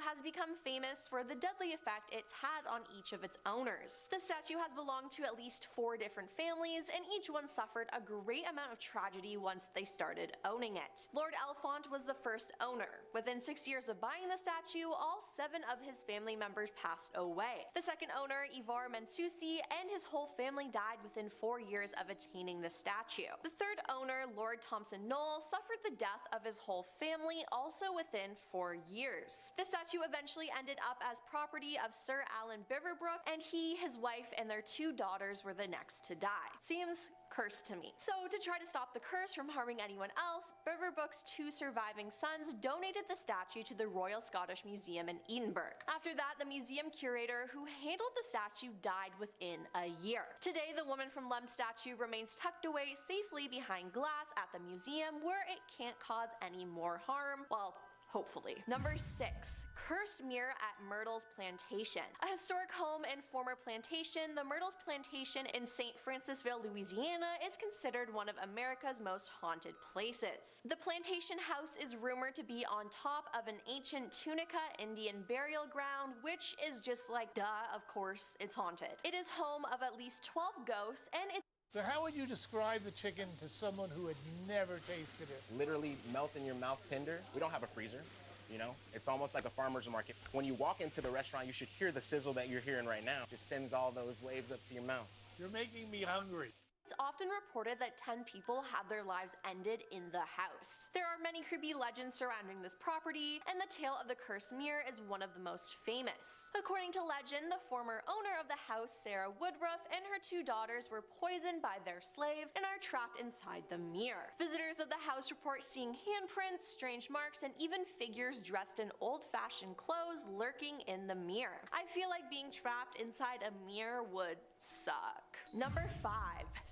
has become famous for the deadly effect it's had on each of its owners. The statue has belonged to at least 4 different families, and each one suffered a great amount of tragedy once they started owning it. Lord Elefant was the first owner. Within 6 years of buying the statue, all 7 of his family members passed away. The second owner, Ivar Mensusi, and his whole family died within 4 years of attaining the statue. The third owner, Lord Thompson Knoll, suffered the death of his whole family also within 4 years. The statue eventually ended up as property of Sir Alan Beaverbrook, and he, his wife, and their 2 daughters were the next to die. Seems cursed to me. So to try to stop the curse from harming anyone else, Beaverbrook's 2 surviving sons donated the statue to the Royal Scottish Museum in Edinburgh. After that, the museum curator who handled the statue died within a year. Today, the woman from Lem's statue remains tucked away safely behind glass at the museum, where it can't cause any more harm. Well, hopefully. Number 6. Cursed Mirror at Myrtle's Plantation. A historic home and former plantation, the Myrtle's Plantation in St. Francisville, Louisiana is considered one of America's most haunted places. The plantation house is rumored to be on top of an ancient Tunica Indian burial ground, which is just like, duh, of course it's haunted. It is home of at least 12 ghosts, and it's So how would you describe the chicken to someone who had never tasted it? Literally melt in your mouth tender. We don't have a freezer, you know? It's almost like a farmer's market. When you walk into the restaurant, you should hear the sizzle that you're hearing right now. Just sends all those waves up to your mouth. You're making me hungry. It's often reported that 10 people had their lives ended in the house. There are many creepy legends surrounding this property, and the tale of the cursed mirror is one of the most famous. According to legend, the former owner of the house, Sarah Woodruff, and her 2 daughters were poisoned by their slave and are trapped inside the mirror. Visitors of the house report seeing handprints, strange marks, and even figures dressed in old-fashioned clothes lurking in the mirror. I feel like being trapped inside a mirror would suck. Number 5.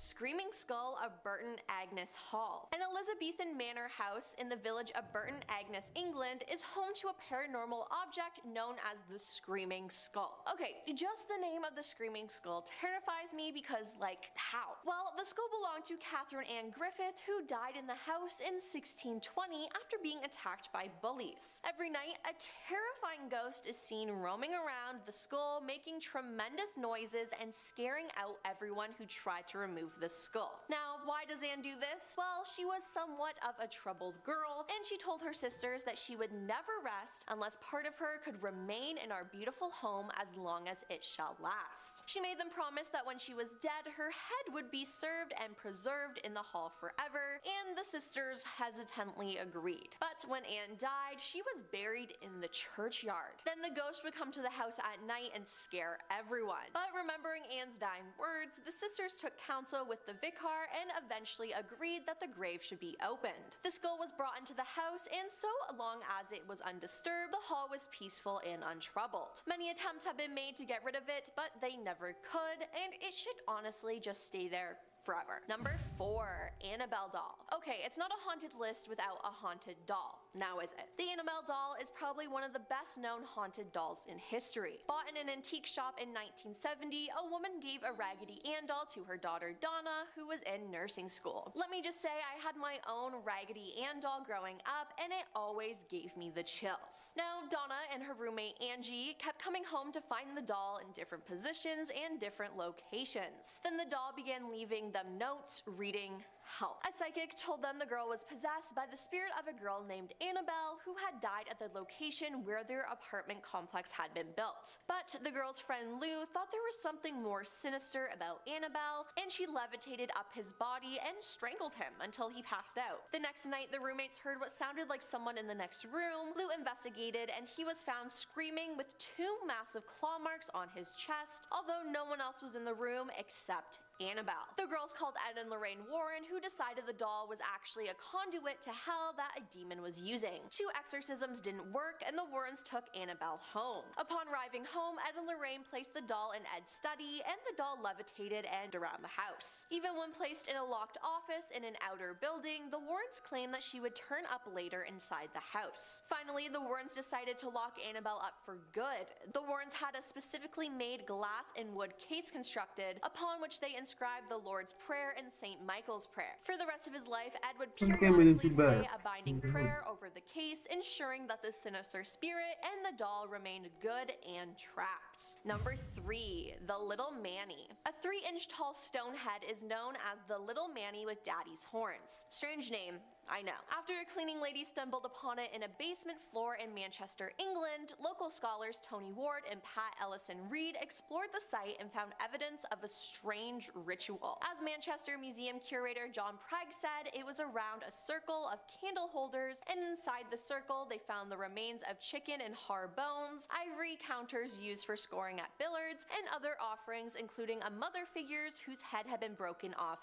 Screaming Skull of Burton Agnes Hall. An Elizabethan manor house in the village of Burton Agnes, England is home to a paranormal object known as the Screaming Skull. Okay, just the name of the Screaming Skull terrifies me because, like, how? Well, the skull belonged to Catherine Ann Griffith, who died in the house in 1620 after being attacked by bullies. Every night, a terrifying ghost is seen roaming around the skull, making tremendous noises and scaring out everyone who tried to remove the skull. Now, why does Anne do this? Well, she was somewhat of a troubled girl, and she told her sisters that she would never rest unless part of her could remain in our beautiful home as long as it shall last. She made them promise that when she was dead, her head would be served and preserved in the hall forever, and the sisters hesitantly agreed. But when Anne died, she was buried in the churchyard. Then the ghost would come to the house at night and scare everyone. But remembering Anne's dying words, the sisters took counsel with the vicar and eventually agreed that the grave should be opened. The skull was brought into the house, and so long as it was undisturbed, the hall was peaceful and untroubled. Many attempts have been made to get rid of it, but they never could, and it should honestly just stay there forever. Number 4. Annabelle doll. Okay, it's not a haunted list without a haunted doll. Now is it? The Annabelle doll is probably one of the best known haunted dolls in history. Bought in an antique shop in 1970, a woman gave a Raggedy Ann doll to her daughter Donna, who was in nursing school. Let me just say, I had my own Raggedy Ann doll growing up, and it always gave me the chills. Now, Donna and her roommate Angie kept coming home to find the doll in different positions and different locations. Then the doll began leaving them notes reading help. A psychic told them the girl was possessed by the spirit of a girl named Annabelle who had died at the location where their apartment complex had been built. But the girl's friend Lou thought there was something more sinister about Annabelle, and she levitated up his body and strangled him until he passed out. The next night, the roommates heard what sounded like someone in the next room. Lou investigated, and he was found screaming with 2 massive claw marks on his chest, although no one else was in the room except Annabelle. The girls called Ed and Lorraine Warren, who decided the doll was actually a conduit to hell that a demon was using. 2 exorcisms didn't work, and the Warrens took Annabelle home. Upon arriving home, Ed and Lorraine placed the doll in Ed's study, and the doll levitated and around the house. Even when placed in a locked office in an outer building, the Warrens claimed that she would turn up later inside the house. Finally, the Warrens decided to lock Annabelle up for good. The Warrens had a specifically made glass and wood case constructed, upon which they inscribed the Lord's Prayer and St. Michael's Prayer. For the rest of his life, Ed would Okay, but it's periodically too bad. say a binding prayer over the case, ensuring that the sinister spirit and the doll remained good and trapped. Number 3. The Little Manny. A 3-inch tall stone head is known as the Little Manny with Daddy's horns. Strange name, I know. After a cleaning lady stumbled upon it in a basement floor in Manchester, England, local scholars Tony Ward and Pat Ellison Reid explored the site and found evidence of a strange ritual. As Manchester Museum curator John Prague said, it was around a circle of candle holders, and inside the circle they found the remains of chicken and har bones, ivory counters used for scoring at billiards, and other offerings including a mother figure's whose head had been broken off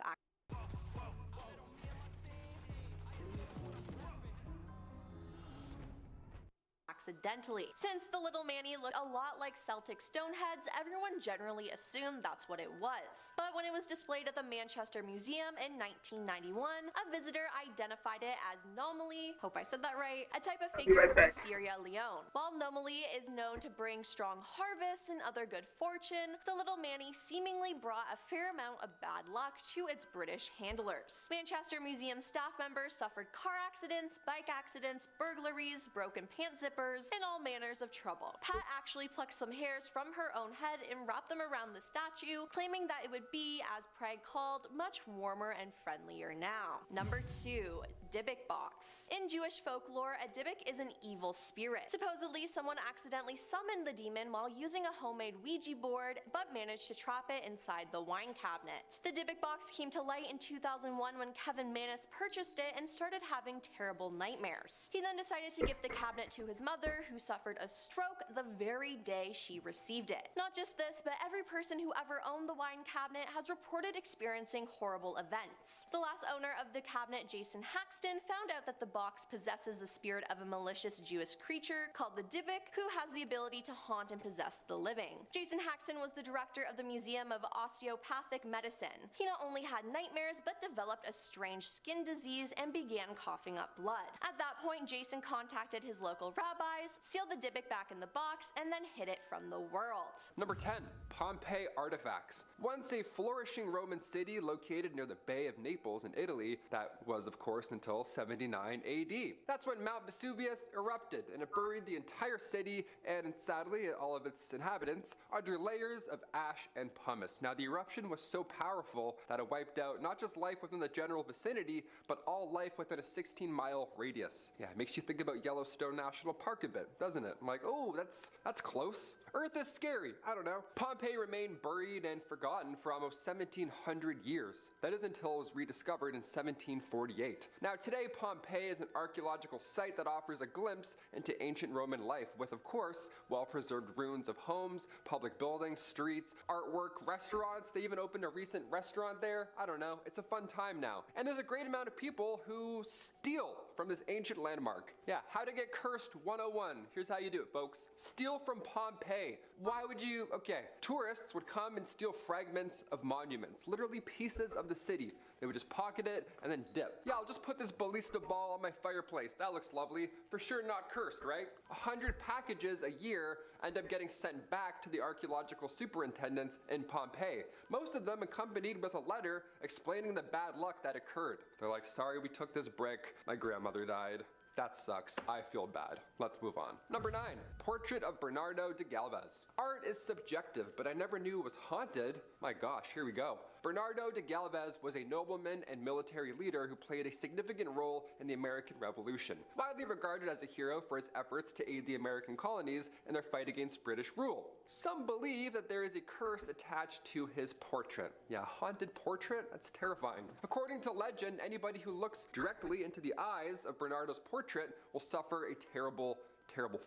accidentally. Since the Little Manny looked a lot like Celtic stoneheads, everyone generally assumed that's what it was. But when it was displayed at the Manchester Museum in 1991, a visitor identified it as Nomoli, hope I said that right, a type of figure from Sierra Leone. While Nomoli is known to bring strong harvests and other good fortune, the Little Manny seemingly brought a fair amount of bad luck to its British handlers. Manchester Museum staff members suffered car accidents, bike accidents, burglaries, broken pant zippers, and all manners of trouble. Pat actually plucked some hairs from her own head and wrapped them around the statue, claiming that it would be, as Prague called, much warmer and friendlier now. Number 2. Dybbuk box. In Jewish folklore, a dybbuk is an evil spirit. Supposedly, someone accidentally summoned the demon while using a homemade Ouija board, but managed to trap it inside the wine cabinet. The Dybbuk box came to light in 2001 when Kevin Mannis purchased it and started having terrible nightmares. He then decided to gift the cabinet to his mother, who suffered a stroke the very day she received it. Not just this, but every person who ever owned the wine cabinet has reported experiencing horrible events. The last owner of the cabinet, Jason Haxton, found out that the box possesses the spirit of a malicious Jewish creature called the Dybbuk, who has the ability to haunt and possess the living. Jason Haxton was the director of the Museum of Osteopathic Medicine. He not only had nightmares, but developed a strange skin disease and began coughing up blood. At that point, Jason contacted his local rabbis, sealed the Dybbuk back in the box, and then hid it from the world. Number 10. Pompeii artifacts. Once a flourishing Roman city located near the Bay of Naples in Italy, that was of course until 79 AD. That's when Mount Vesuvius erupted and it buried the entire city and sadly all of its inhabitants under layers of ash and pumice. Now the eruption was so powerful that it wiped out not just life within the general vicinity, but all life within a 16-mile radius. Yeah, it makes you think about Yellowstone National Park a bit, doesn't it? I'm like, oh, that's close. Earth is scary. I don't know. Pompeii remained buried and forgotten for almost 1,700 years. That is until it was rediscovered in 1748. Now today, Pompeii is an archaeological site that offers a glimpse into ancient Roman life with, of course, well-preserved ruins of homes, public buildings, streets, artwork, restaurants. They even opened a recent restaurant there. I don't know. It's a fun time now. And there's a great amount of people who steal from this ancient landmark. Yeah, how to get cursed 101. Here's how you do it, folks. Steal from Pompeii. Why would you? Okay, tourists would come and steal fragments of monuments, literally pieces of the city. They would just pocket it and then dip. Yeah, I'll just put this ballista ball on my fireplace. That looks lovely. For sure not cursed, right? 100 packages a year end up getting sent back to the archaeological superintendents in Pompeii. Most of them accompanied with a letter explaining the bad luck that occurred. They're like, sorry we took this brick. My grandmother died. That sucks. I feel bad. Let's move on. Number 9. Portrait of Bernardo de Galvez. Art is subjective, but I never knew it was haunted. My gosh, here we go. Bernardo de Galvez was a nobleman and military leader who played a significant role in the American Revolution. Widely regarded as a hero for his efforts to aid the American colonies in their fight against British rule. Some believe that there is a curse attached to his portrait. Yeah, haunted portrait? That's terrifying. According to legend, anybody who looks directly into the eyes of Bernardo's portrait will suffer a terrible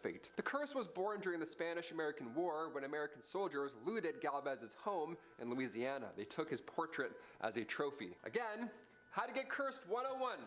fate. The curse was born during the Spanish-American War when American soldiers looted Galvez's home in Louisiana. They took his portrait as a trophy. Again, how to get cursed 101.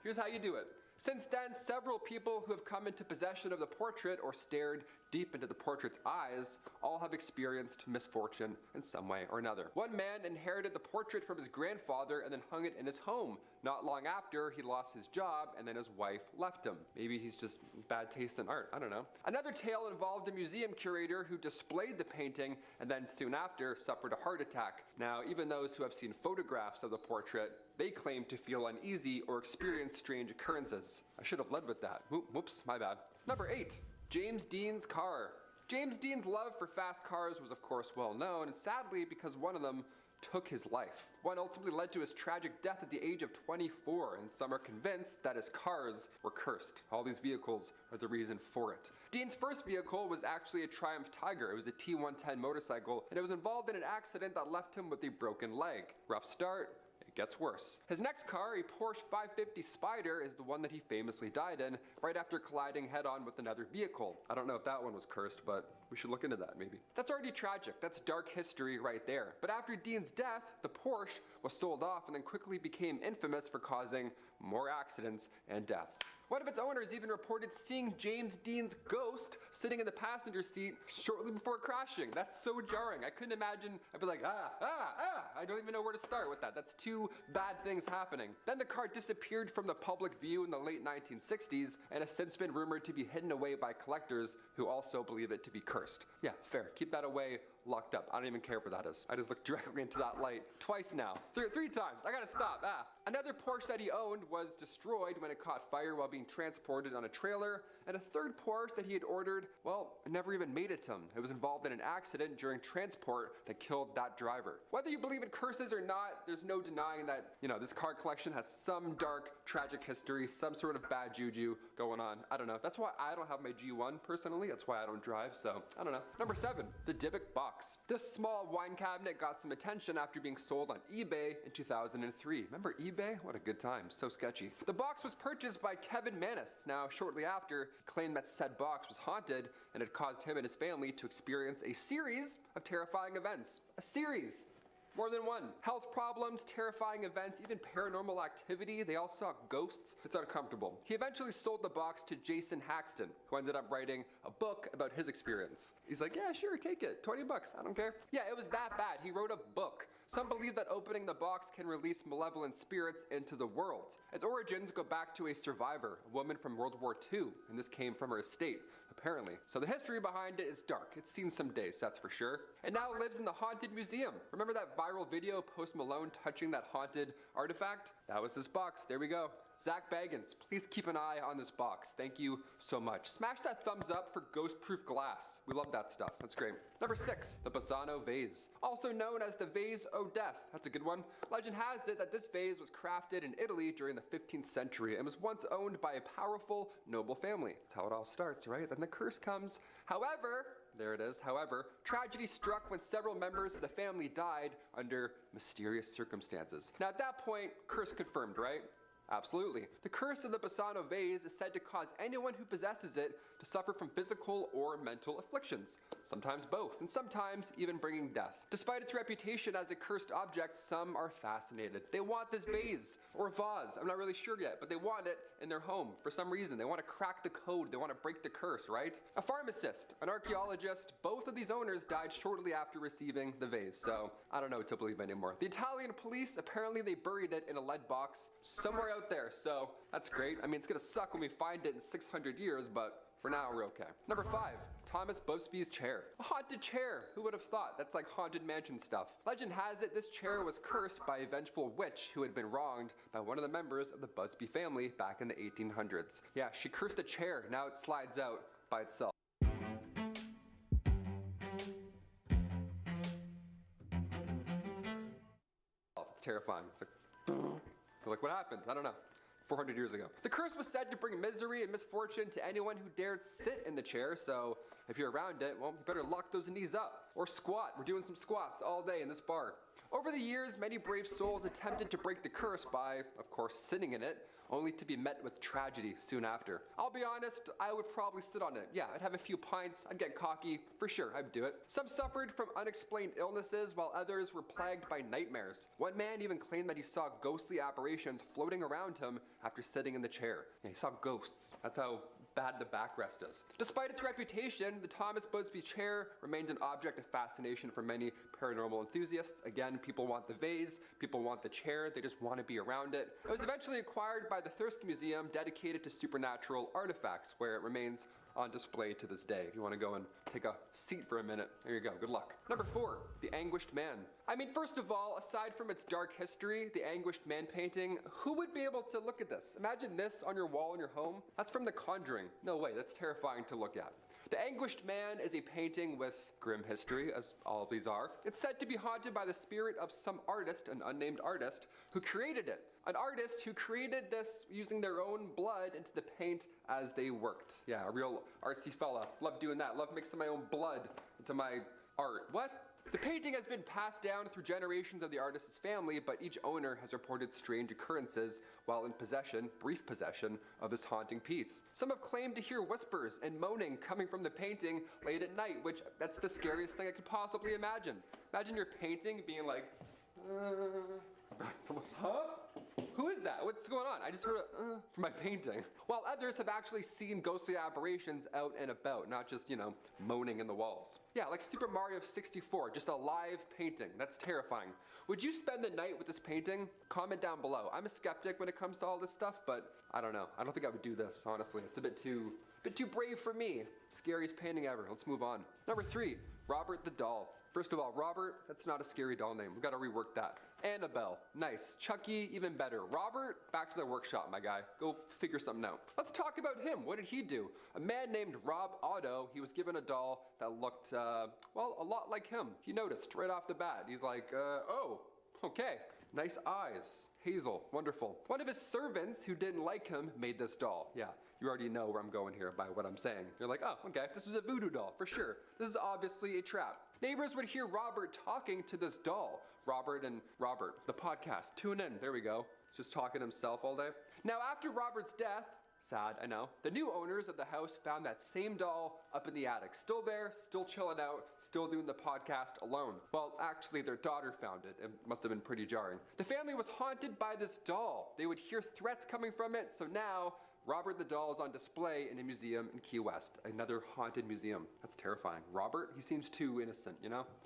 Here's how you do it. Since then, several people who have come into possession of the portrait or stared deep into the portrait's eyes, all have experienced misfortune in some way or another. One man inherited the portrait from his grandfather and then hung it in his home. Not long after, he lost his job and then his wife left him. Maybe he's just bad taste in art, I don't know. Another tale involved a museum curator who displayed the painting and then soon after suffered a heart attack. Now, even those who have seen photographs of the portrait, they claim to feel uneasy or experience strange occurrences. I should have led with that. Whoops, my bad. Number 8, James Dean's car. James Dean's love for fast cars was of course well known, and sadly because one of them took his life. One ultimately led to his tragic death at the age of 24, and some are convinced that his cars were cursed. All these vehicles are the reason for it. Dean's first vehicle was actually a Triumph Tiger. It was a T110 motorcycle, and it was involved in an accident that left him with a broken leg. Rough start. It gets worse. His next car, a Porsche 550 Spider, is the one that he famously died in right after colliding head-on with another vehicle. I don't know if that one was cursed, but we should look into that maybe. That's already tragic. That's dark history right there. But after Dean's death, the Porsche was sold off and then quickly became infamous for causing more accidents and deaths. One of its owners even reported seeing James Dean's ghost sitting in the passenger seat shortly before crashing. That's so jarring. I couldn't imagine. I'd be like, I don't even know where to start with that. That's two bad things happening. Then the car disappeared from the public view in the late 1960s and has since been rumored to be hidden away by collectors who also believe it to be cursed. Yeah, fair. Keep that away, locked up. I don't even care where that is. I just looked directly into that light twice now. Three times. I gotta stop. Another Porsche that he owned was destroyed when it caught fire while being transported on a trailer, and a third Porsche that he had ordered, well, it never even made it to him. It was involved in an accident during transport that killed that driver. Whether you believe in curses or not, there's no denying that, this car collection has some dark, tragic history, some sort of bad juju going on. I don't know. That's why I don't have my G1 personally. That's why I don't drive, so I don't know. Number 7, the Dybbuk box. This small wine cabinet got some attention after being sold on eBay in 2003. Remember eBay? What a good time. So sketchy. The box was purchased by Kevin Manis. Now, shortly after, he claimed that said box was haunted and had caused him and his family to experience a series of terrifying events. A series. More than one. Health problems, terrifying events, even paranormal activity. They all saw ghosts. It's uncomfortable. He eventually sold the box to Jason Haxton, who ended up writing a book about his experience. He's like, yeah, sure, take it. $20, I don't care. Yeah, it was that bad. He wrote a book. Some believe that opening the box can release malevolent spirits into the world. Its origins go back to a survivor, a woman from World War II, and this came from her estate, apparently. So the history behind it is dark. It's seen some days, that's for sure. It now lives in the Haunted Museum. Remember that viral video of Post Malone touching that haunted artifact? That was this box. There we go. Zach Baggins, please keep an eye on this box. Thank you so much. Smash that thumbs up for ghost-proof glass. We love that stuff. That's great. Number 6, the Bassano vase. Also known as the vase o' death. That's a good one. Legend has it that this vase was crafted in Italy during the 15th century and was once owned by a powerful noble family. That's how it all starts, right? Then the curse comes. However, there it is. However, tragedy struck when several members of the family died under mysterious circumstances. Now at that point, curse confirmed, right? Absolutely. The curse of the Bassano vase is said to cause anyone who possesses it to suffer from physical or mental afflictions, sometimes both, and sometimes even bringing death. Despite its reputation as a cursed object, some are fascinated. They want this vase, or vase, I'm not really sure yet, but they want it in their home for some reason. They want to crack the code, they want to break the curse, right? A pharmacist, an archaeologist, both of these owners died shortly after receiving the vase, so I don't know what to believe anymore. The Italian police, apparently they buried it in a lead box somewhere out there, so that's great. I mean, it's gonna suck when we find it in 600 years, but for now, we're okay. Number 5, Thomas Busby's chair. A haunted chair. Who would have thought? That's like Haunted Mansion stuff. Legend has it this chair was cursed by a vengeful witch who had been wronged by one of the members of the Busby family back in the 1800s. Yeah, she cursed a chair. Now it slides out by itself. It's terrifying. It's like what happened? I don't know. 400 years ago. The curse was said to bring misery and misfortune to anyone who dared sit in the chair, so if you're around it, well, you better lock those knees up. Or squat. We're doing some squats all day in this bar. Over the years, many brave souls attempted to break the curse by, of course, sitting in it, only to be met with tragedy soon after. I'll be honest, I would probably sit on it. Yeah, I'd have a few pints, I'd get cocky, for sure, I'd do it. Some suffered from unexplained illnesses, while others were plagued by nightmares. One man even claimed that he saw ghostly apparitions floating around him after sitting in the chair. Yeah, he saw ghosts. That's how bad the backrest is. Despite its reputation, the Thomas Busby chair remains an object of fascination for many paranormal enthusiasts. Again, people want the vase, people want the chair, they just want to be around it. It was eventually acquired by the Thirsk Museum, dedicated to supernatural artifacts, where it remains on display to this day. If you want to go and take a seat for a minute, there you go, good luck. Number 4, the Anguished Man. I mean, first of all, aside from its dark history, the Anguished Man painting, who would be able to look at this? Imagine this on your wall in your home. That's from The Conjuring. No way, that's terrifying to look at. The Anguished Man is a painting with grim history, as all of these are. It's said to be haunted by the spirit of some artist, an unnamed artist, who created it. An artist who created this using their own blood into the paint as they worked. Yeah, a real artsy fella. Love doing that. Love mixing my own blood into my art. What? The painting has been passed down through generations of the artist's family, but each owner has reported strange occurrences while in possession, brief possession, of this haunting piece. Some have claimed to hear whispers and moaning coming from the painting late at night, which that's the scariest thing I could possibly imagine. Imagine your painting being like, huh? Who is that? What's going on? I just heard a from my painting. While others have actually seen ghostly apparitions out and about, not just, moaning in the walls. Yeah, like Super Mario 64, just a live painting. That's terrifying. Would you spend the night with this painting? Comment down below. I'm a skeptic when it comes to all this stuff, but I don't know. I don't think I would do this, honestly. It's a bit too brave for me. Scariest painting ever. Let's move on. Number 3, Robert the Doll. First of all, Robert, that's not a scary doll name. We've got to rework that. Annabelle, nice. Chucky, even better. Robert, back to the workshop, my guy. Go figure something out. Let's talk about him. What did he do? A man named Rob Otto, he was given a doll that looked, a lot like him. He noticed right off the bat. He's like, oh, okay. Nice eyes. Hazel, wonderful. One of his servants who didn't like him made this doll. Yeah, you already know where I'm going here by what I'm saying. You're like, oh, okay, this was a voodoo doll, for sure. This is obviously a trap. Neighbors would hear Robert talking to this doll. Robert, the podcast. Tune in, there we go. Just talking to himself all day. Now, after Robert's death, sad, I know, the new owners of the house found that same doll up in the attic. Still there, still chilling out, still doing the podcast alone. Well, actually, their daughter found it. It must have been pretty jarring. The family was haunted by this doll. They would hear threats coming from it, so now Robert the doll is on display in a museum in Key West. Another haunted museum. That's terrifying. Robert, he seems too innocent,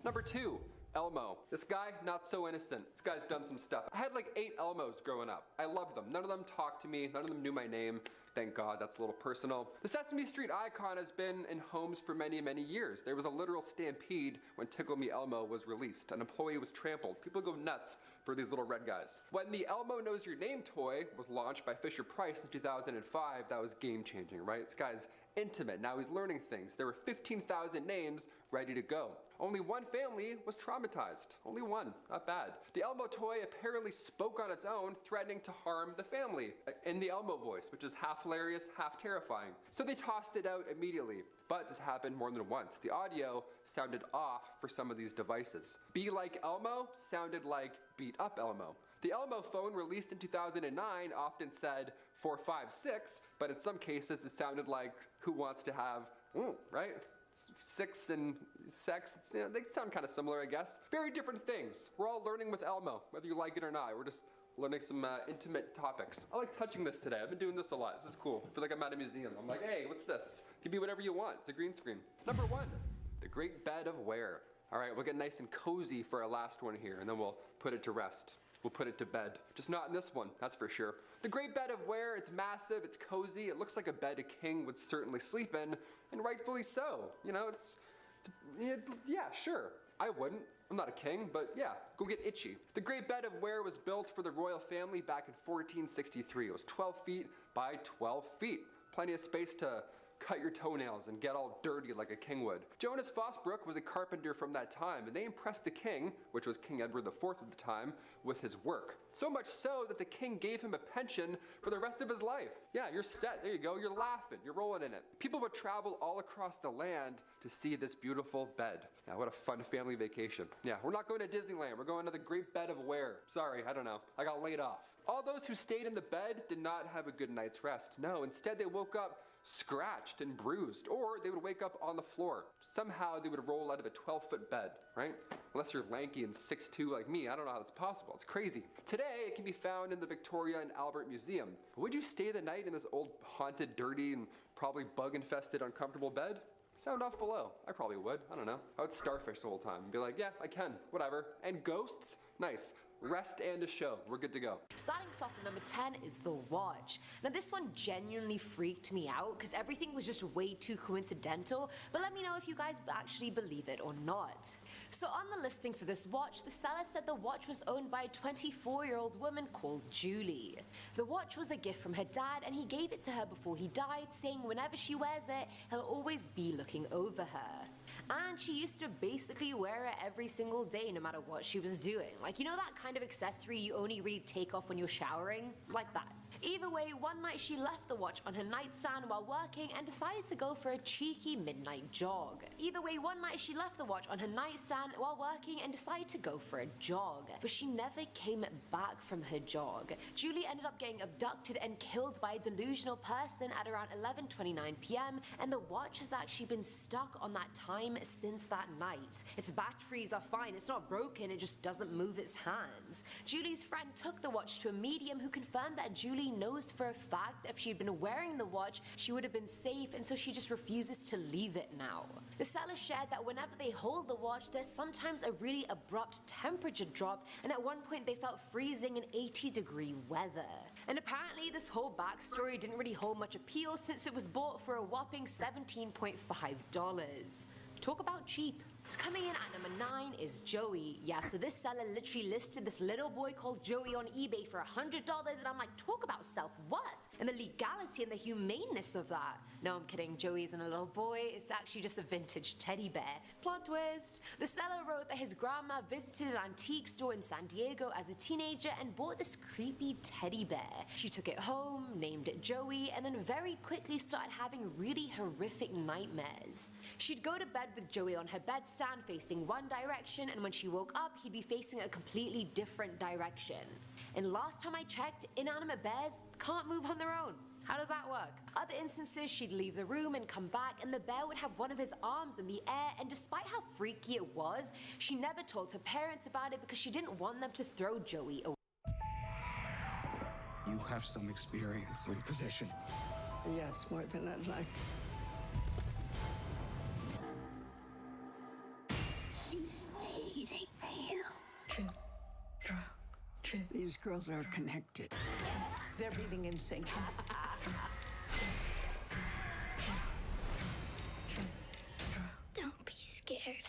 Number 2, Elmo. This guy, not so innocent. This guy's done some stuff. I had like 8 Elmos growing up. I loved them. None of them talked to me. None of them knew my name. Thank God, that's a little personal. The Sesame Street icon has been in homes for many, many years. There was a literal stampede when Tickle Me Elmo was released. An employee was trampled. People go nuts for these little red guys. When the Elmo Knows Your Name toy was launched by Fisher-Price in 2005, that was game-changing, right? This guy's intimate. Now he's learning things. There were 15,000 names ready to go. Only one family was traumatized. Only one. Not bad. The Elmo toy apparently spoke on its own, threatening to harm the family in the Elmo voice, which is half hilarious, half terrifying. So they tossed it out immediately. But this happened more than once. The audio sounded off for some of these devices. Be Like Elmo sounded like Beat Up Elmo. The Elmo phone, released in 2009, often said 456, but in some cases it sounded like Who Wants to Have, right? 6 and sex, they sound kind of similar, I guess. Very different things. We're all learning with Elmo, whether you like it or not. We're just learning some intimate topics. I like touching this today. I've been doing this a lot. This is cool. I feel like I'm at a museum. I'm like, hey, what's this? It can be whatever you want. It's a green screen. Number 1, the Great Bed of Ware. All right, we'll get nice and cozy for our last one here, and then we'll put it to rest. We'll put it to bed. Just not in this one, that's for sure. The Great Bed of Ware, it's massive, it's cozy, it looks like a bed a king would certainly sleep in, and rightfully so. Yeah, sure. I wouldn't. I'm not a king, but yeah, go get itchy. The Great Bed of Ware was built for the royal family back in 1463. It was 12 feet by 12 feet. Plenty of space to cut your toenails and get all dirty like a king would. Jonas Fosbrook was a carpenter from that time, and they impressed the king, which was King Edward IV at the time, with his work. So much so that the king gave him a pension for the rest of his life. Yeah, you're set. There you go. You're laughing. You're rolling in it. People would travel all across the land to see this beautiful bed. Yeah, what a fun family vacation. Yeah, we're not going to Disneyland. We're going to the Great Bed of Ware. Sorry, I don't know. I got laid off. All those who stayed in the bed did not have a good night's rest. No, instead they woke up scratched and bruised, or they would wake up on the floor. Somehow they would roll out of a 12-foot bed, right? Unless you're lanky and 6'2" like me, I don't know how that's possible. It's crazy. Today, it can be found in the Victoria and Albert Museum. Would you stay the night in this old, haunted, dirty, and probably bug-infested, uncomfortable bed? Sound off below. I probably would. I don't know. I would starfish the whole time and be like, yeah, I can. Whatever. And ghosts? Nice. Rest and a show. We're good to go. Starting us off at number 10 is The Watch. Now this one genuinely freaked me out because everything was just way too coincidental, but let me know if you guys actually believe it or not. So on the listing for this watch, the seller said the watch was owned by a 24-year-old woman called Julie. The watch was a gift from her dad and he gave it to her before he died, saying whenever she wears it, he'll always be looking over her. And she used to basically wear it every single day no matter what she was doing. Like, you know that kind of accessory you only really take off when you're showering? Like that. Either way, one night she left the watch on her nightstand while working and decided to go for a cheeky midnight jog. But she never came back from her jog. Julie ended up getting abducted and killed by a delusional person at around 11:29 p.m. and the watch has actually been stuck on that time since that night. Its batteries are fine, it's not broken, it just doesn't move its hands. Julie's friend took the watch to a medium who confirmed that Julie knows for a fact that if she had been wearing the watch, she would have been safe, and so she just refuses to leave it now. The seller shared that whenever they hold the watch, there's sometimes a really abrupt temperature drop, and at one point they felt freezing in 80-degree weather. And apparently this whole backstory didn't really hold much appeal since it was bought for a whopping $17.5. Talk about cheap. So coming in at number 9 is Joey. Yeah, so this seller literally listed this little boy called Joey on eBay for $100, and I'm like, talk about self-worth and the legality and the humaneness of that. No, I'm kidding, Joey isn't a little boy, it's actually just a vintage teddy bear. Plot twist. The seller wrote that his grandma visited an antique store in San Diego as a teenager and bought this creepy teddy bear. She took it home, named it Joey, and then very quickly started having really horrific nightmares. She'd go to bed with Joey on her bedstand facing one direction, and when she woke up, he'd be facing a completely different direction. And last time I checked, inanimate bears can't move on their own. How does that work? Other instances, she'd leave the room and come back, and the bear would have one of his arms in the air, and despite how freaky it was, she never told her parents about it because she didn't want them to throw Joey away. You have some experience with possession. Yes, more than I'd like. She's waiting for you. These girls are connected. They're beating in sync. Don't be scared.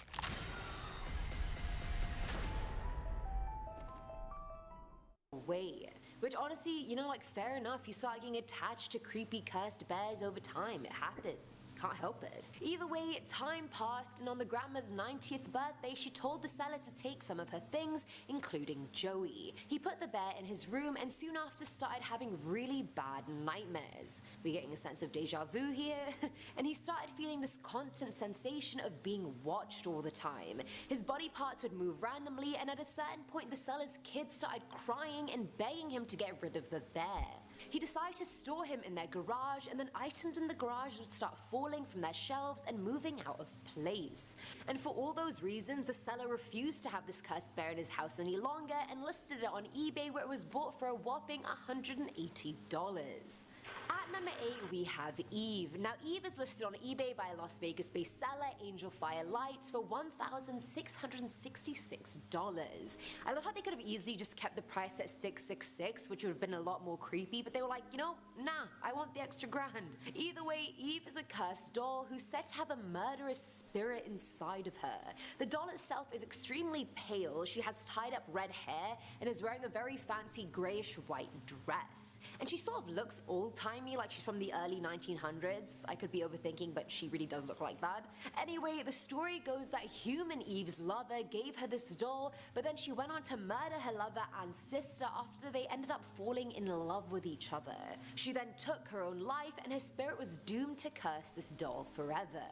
Which honestly, you know, like fair enough, you start getting attached to creepy cursed bears over time. It happens. Can't help it. Either way, time passed, and on the grandma's 90th birthday, she told the seller to take some of her things, including Joey. He put the bear in his room and soon after started having really bad nightmares. We're getting a sense of deja vu here, and he started feeling this constant sensation of being watched all the time. His body parts would move randomly, and at a certain point, the seller's kids started crying and begging him to get rid of the bear. He decided to store him in their garage, and then items in the garage would start falling from their shelves and moving out of place. And for all those reasons, the seller refused to have this cursed bear in his house any longer and listed it on eBay, where it was bought for a whopping $180. At number 8, we have Eve. Now, Eve is listed on eBay by a Las Vegas-based seller, Angel Fire Lights, for $1,666. I love how they could have easily just kept the price at $666, which would have been a lot more creepy, but they were like, you know, nah, I want the extra grand. Either way, Eve is a cursed doll who's said to have a murderous spirit inside of her. The doll itself is extremely pale, she has tied up red hair, and is wearing a very fancy grayish white dress. And she sort of looks old-timey, like she's from the early 1900s. I could be overthinking, but she really does look like that. Anyway, the story goes that human Eve's lover gave her this doll, but then she went on to murder her lover and sister after they ended up falling in love with each other. She then took her own life, and her spirit was doomed to curse this doll forever.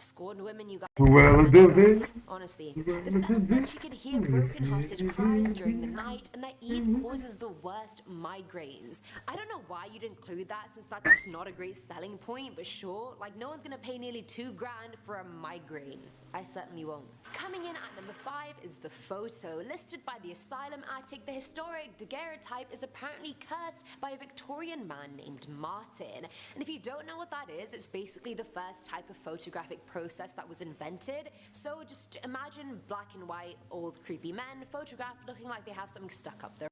scorned women, you guys. Well, are good, nice. man. Honestly, the seller said she could hear broken-hearted cries during the night, and that Eve causes the worst migraines. I don't know why you'd include that, since that's just not a great selling point, but sure, like no one's gonna pay nearly $2 grand for a migraine. I certainly won't. Coming in at number 5 is the photo. Listed by the asylum attic, the historic daguerreotype is apparently cursed by a Victorian man named Martin. And if you don't know what that is, it's basically the first type of photographic process that was invented. So just imagine black and white, old creepy men photographed looking like they have something stuck up their.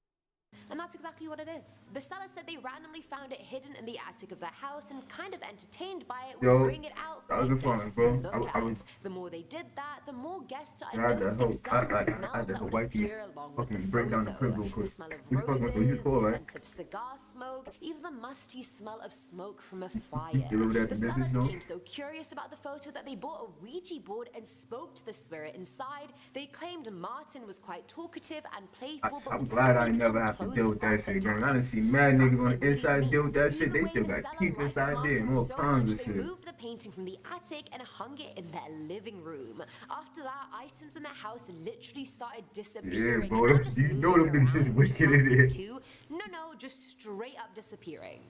And that's exactly what it is. The seller said they randomly found it hidden in the attic of their house and kind of entertained by it would bring it out for that was the a fun, guests bro. to look I at. was. The more they did that, the more guests I started had to noticing hope. certain I smells had to that would wipe you. appear along with the Fucking break down the photo. crib real The quick. smell of What you fucking roses, for, the right? scent of cigar smoke, even the musty smell of smoke from a fire. still over there at The the seller business, no? became so curious about the photo that they bought a Ouija board and spoke to the spirit inside. They claimed Martin was quite talkative and playful, but I'm would glad I suddenly never come have to close deal with that all shit the again. I time. done see mad Sounds niggas on like the really inside to deal me. with that shit. Either They way, still the got seller teeth liked inside there Martin and all so kinds much, of they shit. moved the painting from the attic and hung it in their living room. After that, items in their house literally started disappearing. Yeah, bro. And not just You know moving them bitches around, wicked in happening it. too. No, just straight up disappearing.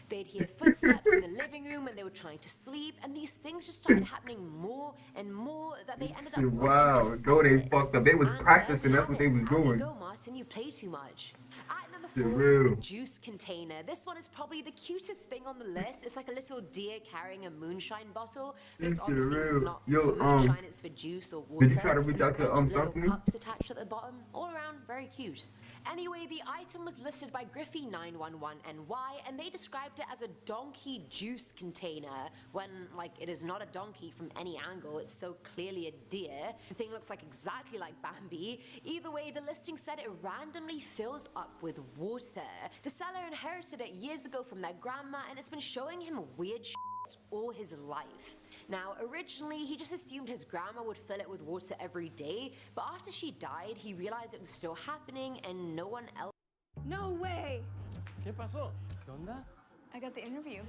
They'd hear footsteps in the living room when they were trying to sleep, and these things just started happening more and more that they ended up Shit, wanting wow. to Go, they sell it. fucked up. They was And practicing. there That's we what they have was it. Out you doing. go, Martin, you play too much. At number Shit, 4 is real. the juice container. This one is probably the cutest thing on the list. It's like a little deer carrying a moonshine bottle. But it's This shit obviously real. not Yo, for moonshine, it's for juice or water. did you try to reach And out to, little something? cups attached at the bottom. All around, very cute. Anyway, the item was listed by Griffey911NY, and they described it as a donkey juice container, when, like, it is not a donkey from any angle. It's so clearly a deer. The thing looks like exactly like Bambi. Either way, the listing said it randomly fills up with water. The seller inherited it years ago from their grandma, and it's been showing him weird shit all his life. Now, originally, he just assumed his grandma would fill it with water every day, but after she died, he realized it was still happening and no one else No way. ¿Qué pasó? ¿Qué onda? I got the interview.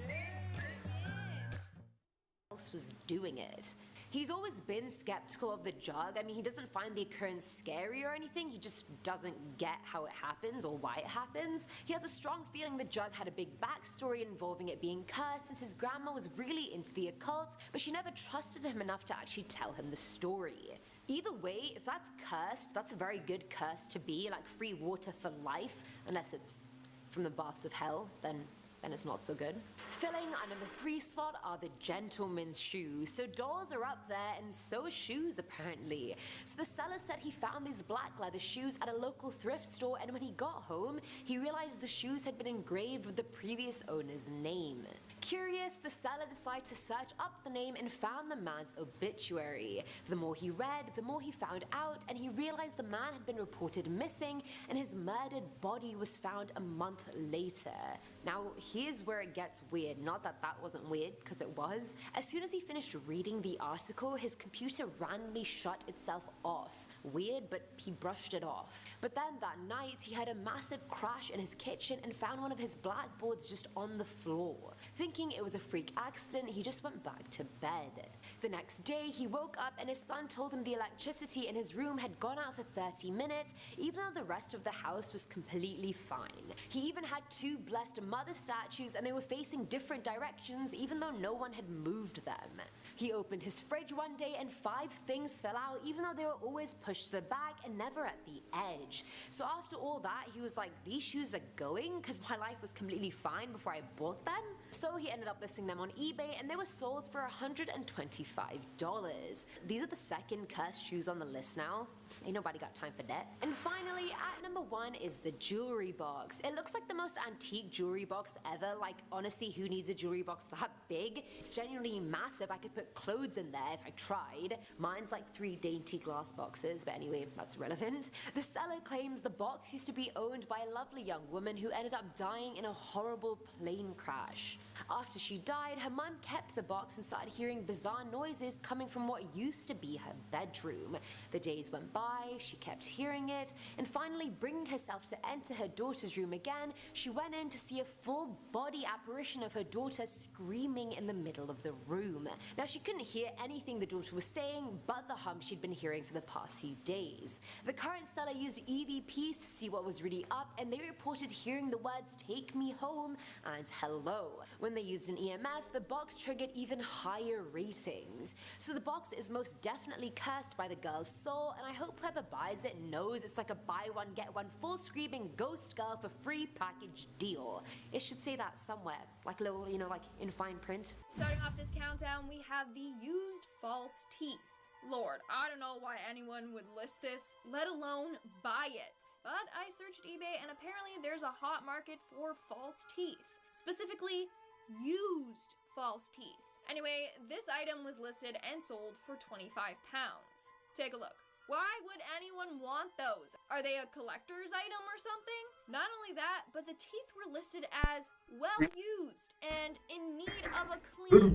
was doing it. He's always been skeptical of the jug. I mean, he doesn't find the occurrence scary or anything. He just doesn't get how it happens or why it happens. He has a strong feeling the jug had a big backstory involving it being cursed, since his grandma was really into the occult, but she never trusted him enough to actually tell him the story. Either way, if that's cursed, that's a very good curse to be, like free water for life, unless it's from the baths of hell, then it's not so good. Filling our number 3 slot are the gentleman's shoes. So dolls are up there, and so shoes apparently. So the seller said he found these black leather shoes at a local thrift store, and when he got home, he realized the shoes had been engraved with the previous owner's name. Curious, the seller decided to search up the name and found the man's obituary. The more he read, the more he found out, and he realized the man had been reported missing, and his murdered body was found a month later. Now, here's where it gets weird. Not that that wasn't weird, because it was. As soon as he finished reading the article, his computer randomly shut itself off. Weird, but he brushed it off. But then that night, he had a massive crash in his kitchen and found one of his blackboards just on the floor. Thinking it was a freak accident, he just went back to bed. The next day, he woke up and his son told him the electricity in his room had gone out for 30 minutes, even though the rest of the house was completely fine. He even had 2 blessed mother statues, and they were facing different directions, even though no one had moved them. He opened his fridge one day and 5 things fell out, even though they were always pushed to the back and never at the edge. So after all that, he was like, these shoes are going? Because my life was completely fine before I bought them? So he ended up listing them on eBay, and they were sold for $125. These are the second cursed shoes on the list now. Ain't nobody got time for that. And finally, at number 1 is the jewelry box. It looks like the most antique jewelry box ever. Like, honestly, who needs a jewelry box that big? It's genuinely massive. I could put clothes in there if I tried. Mine's like 3 dainty glass boxes, but anyway, that's irrelevant. The seller claims the box used to be owned by a lovely young woman who ended up dying in a horrible plane crash. After she died, her mum kept the box and started hearing bizarre noises coming from what used to be her bedroom. The days went by, she kept hearing it, and finally bringing herself to enter her daughter's room again, she went in to see a full body apparition of her daughter screaming in the middle of the room. Now she couldn't hear anything the daughter was saying but the hum she'd been hearing for the past few days. The current seller used EVPs to see what was really up, and they reported hearing the words "take me home" and "hello." When they used an EMF, the box triggered even higher ratings. So the box is most definitely cursed by the girl's soul, and I hope whoever buys it knows it's like a buy one get one full screaming ghost girl for free package deal. It should say that somewhere, like a little, like in fine print. Starting off this countdown, we have the used false teeth. Lord, I don't know why anyone would list this, let alone buy it. But I searched eBay and apparently there's a hot market for false teeth. Specifically, used false teeth. Anyway, this item was listed and sold for £25. Take a look. Why would anyone want those? Are they a collector's item or something? Not only that, but the teeth were listed as well used and in need of a clean...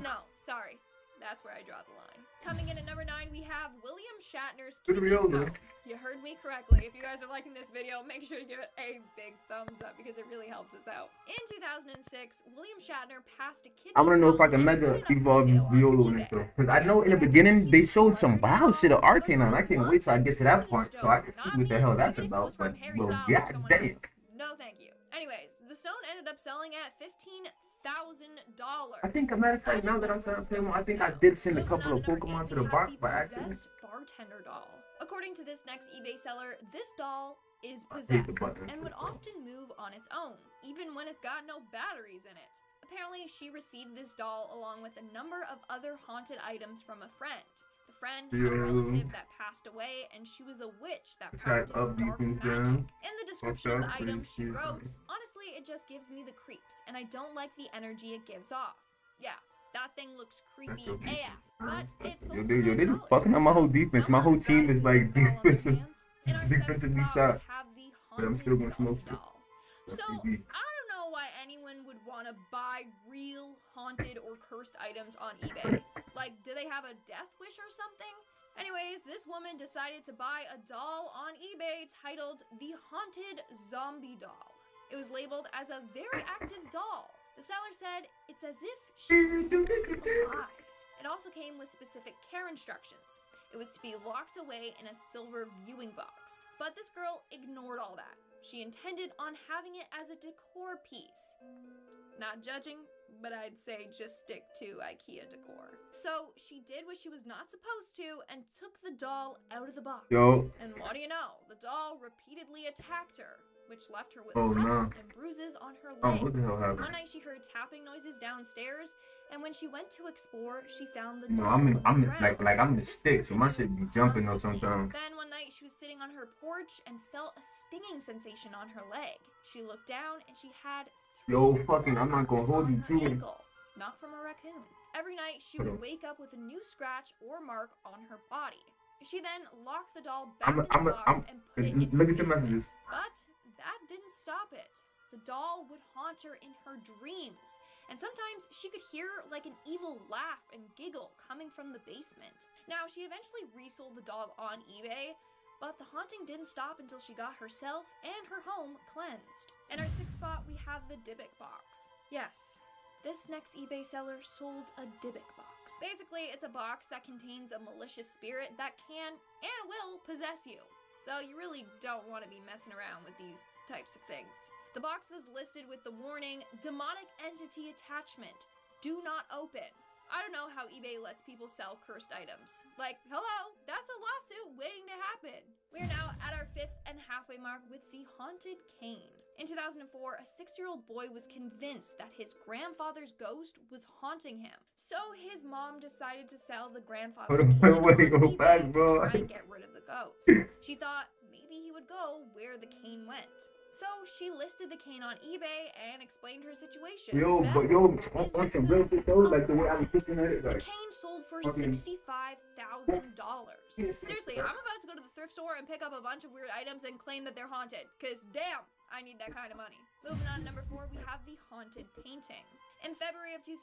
No, sorry. That's where I draw the line. Coming in at number 9, we have William Shatner's kidney stone. You heard me correctly. If you guys are liking this video, make sure to give it a big thumbs up because it really helps us out. In 2006, William Shatner passed a kidney stone. I want to know if I can mega evolve Viola in this though. Because I know in the beginning they showed some wild shit of Arcane on. I can't wait till I get to that part so I can see what the hell that's about. But, well, god damn. No, thank you. Anyways, the stone ended up selling at $15,000. I think, a matter of fact, now that I'm starting to play more, I think I did send a couple of Pokemon to the box by accident. Bartender doll. According to this next eBay seller, this doll is possessed and would often move on its own, even when it's got no batteries in it. Apparently, she received this doll along with a number of other haunted items from a friend. The friend had a relative that passed away, and she was a witch that practiced dark magic. In the description of the item, she wrote, "Honestly, it just gives me the creeps, and I don't like the energy it gives off." Yeah, that thing looks creepy AF, but it's yo, they just fucking up my whole defense. My whole team is like defensively shot. But I'm still gonna smoke it. So, I don't know why anyone would want to buy real haunted or cursed items on eBay. Like, do they have a death wish or something? Anyways, this woman decided to buy a doll on eBay titled the Haunted Zombie Doll. It was labeled as a very active doll. The seller said it's as if she's alive. It also came with specific care instructions. It was to be locked away in a silver viewing box. But this girl ignored all that. She intended on having it as a decor piece. Not judging, but I'd say just stick to IKEA decor. So she did what she was not supposed to and took the doll out of the box. And what do you know? The doll repeatedly attacked her, which left her with cuts and bruises on her legs. What the hell happened? One night she heard tapping noises downstairs, and when she went to explore, she found the doll. I'm in the stick, so my shit be jumping though sometimes. Then one night she was sitting on her porch and felt a stinging sensation on her leg. She looked down and she had I'm not gonna hold you to it. Not from a raccoon. Every night she would wake up with a new scratch or mark on her body. She then locked the doll back in the box and put it in look her at your messages. But that didn't stop it. The doll would haunt her in her dreams, and sometimes she could hear like an evil laugh and giggle coming from the basement. Now, she eventually resold the doll on eBay, but the haunting didn't stop until she got herself and her home cleansed. In our 6th spot, we have the Dybbuk box. Yes, this next eBay seller sold a Dybbuk box. Basically, it's a box that contains a malicious spirit that can and will possess you. So you really don't want to be messing around with these types of things. The box was listed with the warning, "Demonic entity attachment. Do not open." I don't know how eBay lets people sell cursed items. Like, hello, that's a lawsuit waiting to happen. We are now at our 5th and halfway mark with the haunted cane. In 2004, a 6-year-old boy was convinced that his grandfather's ghost was haunting him. So his mom decided to sell the grandfather's cane on eBay to try and get rid of the ghost. She thought maybe he would go where the cane went. So she listed the cane on eBay and explained her situation. On some real shit though, like the way I was looking at it, like, the cane sold for $65,000. Seriously, I'm about to go to the thrift store and pick up a bunch of weird items and claim that they're haunted. Cause damn, I need that kind of money. Moving on to number 4, we have the haunted painting. In February of 2000,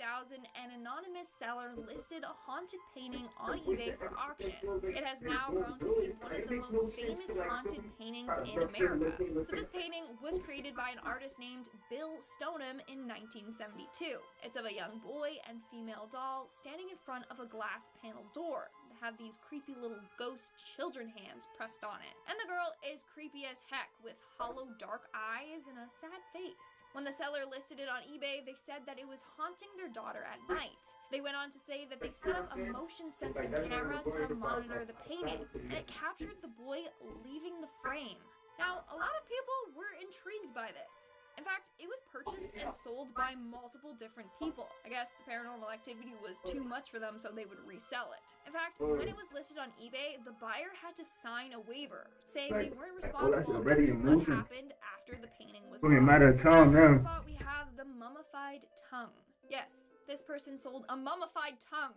an anonymous seller listed a haunted painting on eBay for auction. It has now grown to be one of the most famous haunted paintings in America. So this painting was created by an artist named Bill Stoneham in 1972. It's of a young boy and female doll standing in front of a glass panel door that have these creepy little ghost children hands pressed on it. And the girl is creepy as heck with hollow dark eyes and a sad face. When the seller listed it on eBay, they said that it was haunting their daughter at night. They went on to say that they set up a motion sensing camera to monitor the painting, and it captured the boy leaving the frame. Now, a lot of people were intrigued by this. In fact, it was purchased and sold by multiple different people. I guess the paranormal activity was too much for them, so they would resell it. In fact, when it was listed on eBay, the buyer had to sign a waiver saying they weren't responsible as to what happened after the painting was bought. Matter of time now. We have the mummified tongue. Yes, this person sold a mummified tongue.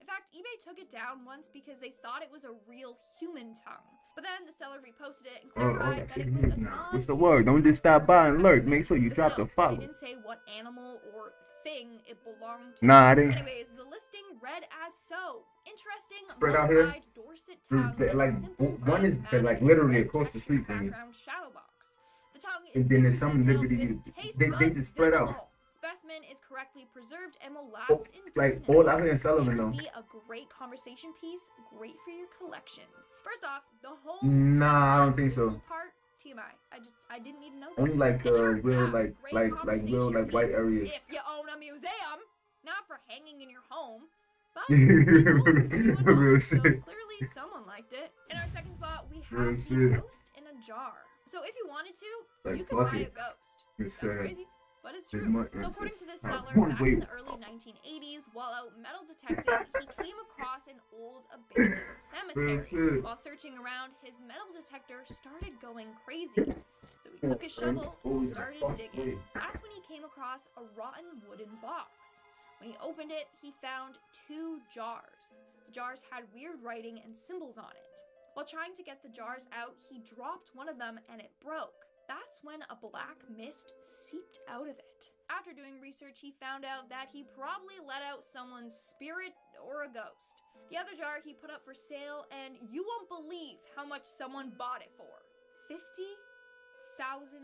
In fact, eBay took it down once because they thought it was a real human tongue. But then the seller reposted it and clarified that it was a what's the word? Don't just stop by and lurk. Make sure you drop the follow. They didn't say what animal or thing it belonged to. Nah, I didn't. Anyways, the listing read as so. Interesting. Spread out here. Dorset tongue. Like one is like literally across the street from me. Shadow box. The tongue is and then there's some liberty. They just spread out. Specimen is correctly preserved and will last like all out here in Sullivan though. Be a great conversation piece, great for your collection. First off, the whole I don't think so. Part TMI. I didn't need to know. Only like real like real like white areas. If you own a museum, not for hanging in your home. But real shit. So clearly someone liked it. In our second spot, we have the ghost in a jar. So if you wanted to, you could buy a ghost. That's crazy. But it's true. So according to this seller, back in the early 1980s, while out metal detecting, he came across an old abandoned cemetery. While searching around, his metal detector started going crazy. So he took his shovel and started digging. That's when he came across a rotten wooden box. When he opened it, he found 2 jars. The jars had weird writing and symbols on it. While trying to get the jars out, he dropped one of them and it broke. That's when a black mist seeped out of it. After doing research, he found out that he probably let out someone's spirit or a ghost. The other jar he put up for sale, and you won't believe how much someone bought it for. $50,000.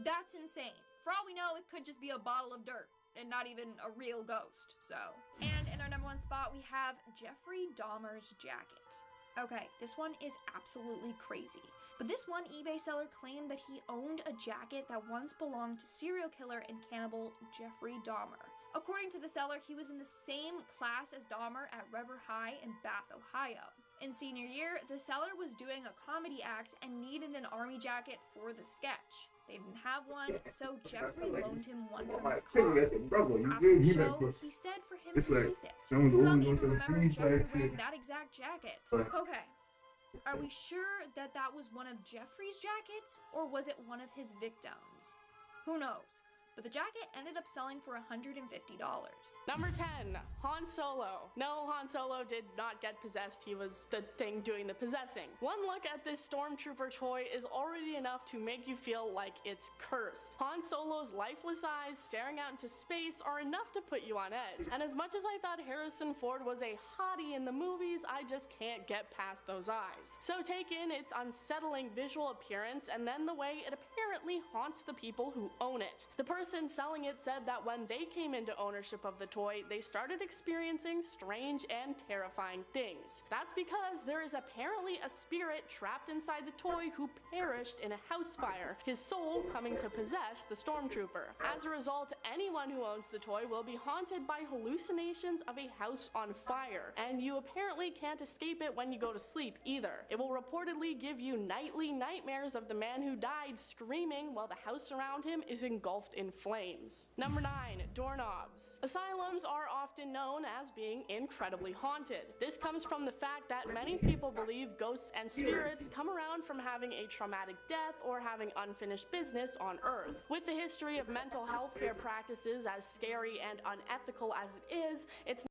That's insane. For all we know, it could just be a bottle of dirt and not even a real ghost, so. And in our number 1 spot, we have Jeffrey Dahmer's jacket. Okay, this one is absolutely crazy. But this one eBay seller claimed that he owned a jacket that once belonged to serial killer and cannibal Jeffrey Dahmer. According to the seller, he was in the same class as Dahmer at River High in Bath, Ohio. In senior year, the seller was doing a comedy act and needed an army jacket for the sketch. They didn't have one, so Jeffrey loaned him one from his car. After the show, he said for him to keep it. Some even remember Jeffrey wearing that exact jacket. Okay. Are we sure that that was one of Jeffrey's jackets, or was it one of his victims? Who knows? But the jacket ended up selling for $150. Number 10, Han Solo. No, Han Solo did not get possessed. He was the thing doing the possessing. One look at this Stormtrooper toy is already enough to make you feel like it's cursed. Han Solo's lifeless eyes staring out into space are enough to put you on edge. And as much as I thought Harrison Ford was a hottie in the movies, I just can't get past those eyes. So take in its unsettling visual appearance and then the way it apparently haunts the people who own it. The person selling it said that when they came into ownership of the toy, they started experiencing strange and terrifying things. That's because there is apparently a spirit trapped inside the toy who perished in a house fire, his soul coming to possess the Stormtrooper. As a result, anyone who owns the toy will be haunted by hallucinations of a house on fire, and you apparently can't escape it when you go to sleep either. It will reportedly give you nightly nightmares of the man who died screaming while the house around him is engulfed in flames. Number 9, doorknobs. Asylums are often known as being incredibly haunted. This comes from the fact that many people believe ghosts and spirits come around from having a traumatic death or having unfinished business on Earth. With the history of mental health care practices as scary and unethical as it is, it's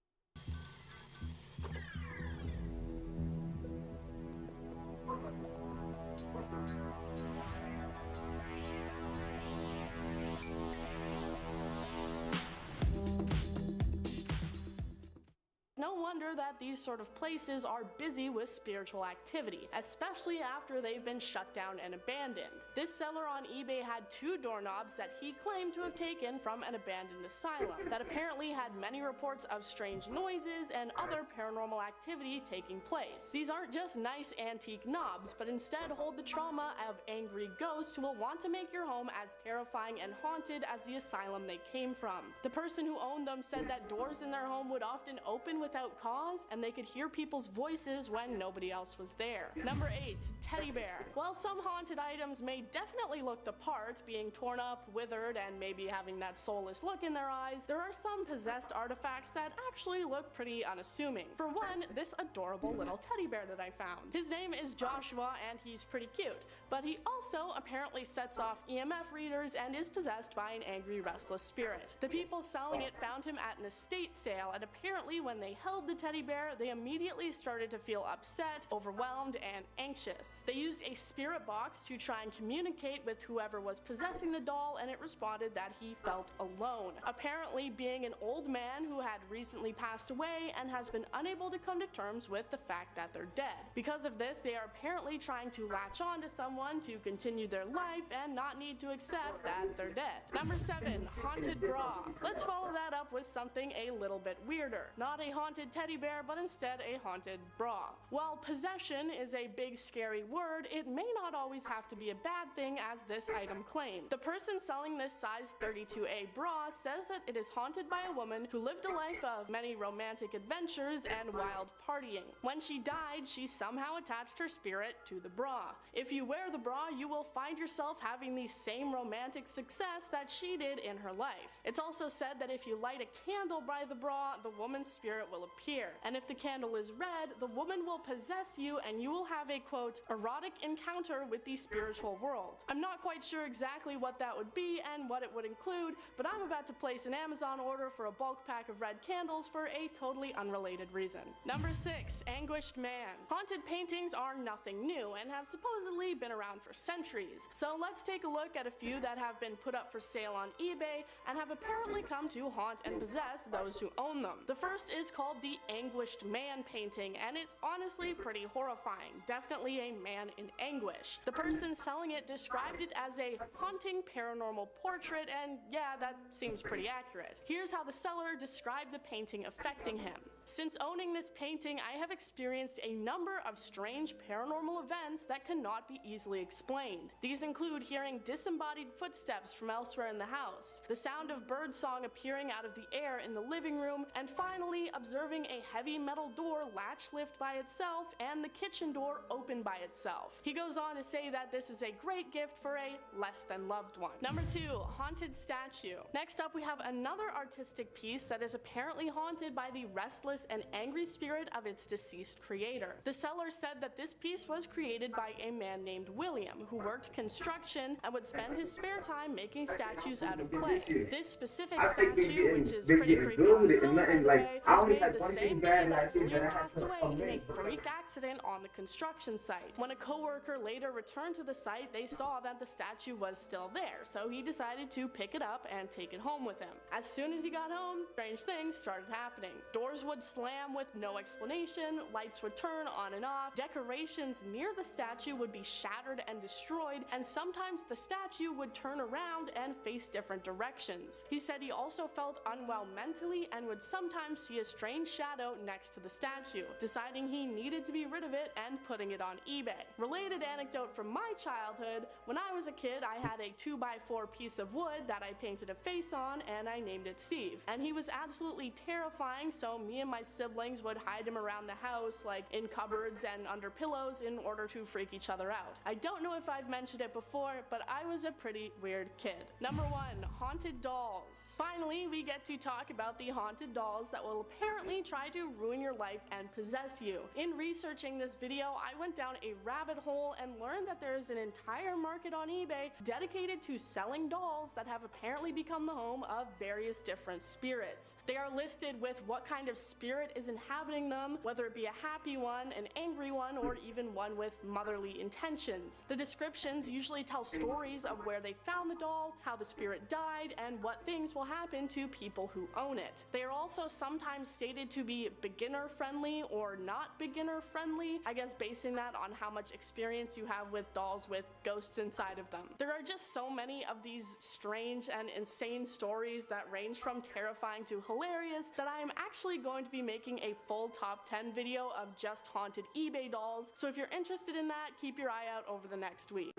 wonder that these sort of places are busy with spiritual activity, especially after they've been shut down and abandoned. This seller on eBay had 2 doorknobs that he claimed to have taken from an abandoned asylum that apparently had many reports of strange noises and other paranormal activity taking place. These aren't just nice antique knobs, but instead hold the trauma of angry ghosts who will want to make your home as terrifying and haunted as the asylum they came from. The person who owned them said that doors in their home would often open without cause, and they could hear people's voices when nobody else was there. Number 8. Teddy bear. While some haunted items may definitely look the part, being torn up, withered, and maybe having that soulless look in their eyes, there are some possessed artifacts that actually look pretty unassuming. For one, this adorable little teddy bear that I found. His name is Joshua and he's pretty cute, but he also apparently sets off EMF readers and is possessed by an angry, restless spirit. The people selling it found him at an estate sale, and apparently when they held the teddy bear, they immediately started to feel upset, overwhelmed, and anxious. They used a spirit box to try and communicate with whoever was possessing the doll, and it responded that he felt alone. Apparently, being an old man who had recently passed away and has been unable to come to terms with the fact that they're dead. Because of this, they are apparently trying to latch on to someone to continue their life and not need to accept that they're dead. Number 7. Haunted bra. Let's follow that up with something a little bit weirder. Not a haunted teddy bear, but instead a haunted bra. While possession is a big scary word, it may not always have to be a bad thing, as this item claimed. The person selling this size 32A bra says that it is haunted by a woman who lived a life of many romantic adventures and wild partying. When she died, she somehow attached her spirit to the bra. If you wear the bra, you will find yourself having the same romantic success that she did in her life. It's also said that if you light a candle by the bra, the woman's spirit will appear. And if the candle is red, the woman will possess you and you will have a, quote, erotic encounter with the spiritual world. I'm not quite sure exactly what that would be and what it would include, but I'm about to place an Amazon order for a bulk pack of red candles for a totally unrelated reason. Number 6. Anguished man. Haunted paintings are nothing new and have supposedly been around for centuries. So let's take a look at a few that have been put up for sale on eBay and have apparently come to haunt and possess those who own them. The first is called the Anguished Man painting, and it's honestly pretty horrifying. Definitely a man in anguish. The person selling it described it as a haunting paranormal portrait, and yeah, that seems pretty accurate. Here's how the seller described the painting affecting him. Since owning this painting, I have experienced a number of strange paranormal events that cannot be easily explained. These include hearing disembodied footsteps from elsewhere in the house, the sound of birdsong appearing out of the air in the living room, and finally observing a heavy metal door latch lift by itself and the kitchen door open by itself. He goes on to say that this is a great gift for a less than loved one. Number 2. Haunted statue. Next up, we have another artistic piece that is apparently haunted by the restless and angry spirit of its deceased creator. The seller said that this piece was created by a man named William, who worked construction and would spend his spare time making statues out of clay. This specific statue, which is pretty creepy on its own way, was made the same day that William passed away in a freak accident on the construction site. When a co-worker later returned to the site, they saw that the statue was still there, so he decided to pick it up and take it home with him. As soon as he got home, strange things started happening. Doors would slam with no explanation, lights would turn on and off, decorations near the statue would be shattered and destroyed, and sometimes the statue would turn around and face different directions. He said he also felt unwell mentally and would sometimes see a strange shadow next to the statue, deciding he needed to be rid of it and putting it on eBay. Related anecdote from my childhood, when I was a kid, I had a 2x4 piece of wood that I painted a face on and I named it Steve. And he was absolutely terrifying, so me and my siblings would hide him around the house, like in cupboards and under pillows, in order to freak each other out. I don't know if I've mentioned it before, but I was a pretty weird kid. Number 1. Haunted dolls. Finally, we get to talk about the haunted dolls that will apparently try to ruin your life and possess you. In researching this video, I went down a rabbit hole and learned that there is an entire market on eBay dedicated to selling dolls that have apparently become the home of various different spirits. They are listed with what kind of spirit spirit is inhabiting them, whether it be a happy one, an angry one, or even one with motherly intentions. The descriptions usually tell stories of where they found the doll, how the spirit died, and what things will happen to people who own it. They are also sometimes stated to be beginner friendly or not beginner friendly, I guess basing that on how much experience you have with dolls with ghosts inside of them. There are just so many of these strange and insane stories that range from terrifying to hilarious that I am actually going to be making a full top 10 video of just haunted eBay dolls, so if you're interested in that, keep your eye out over the next week.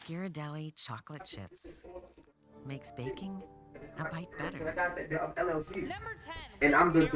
Ghirardelli chocolate chips makes baking a bite better. I got the LLC. Number 10. And I'm the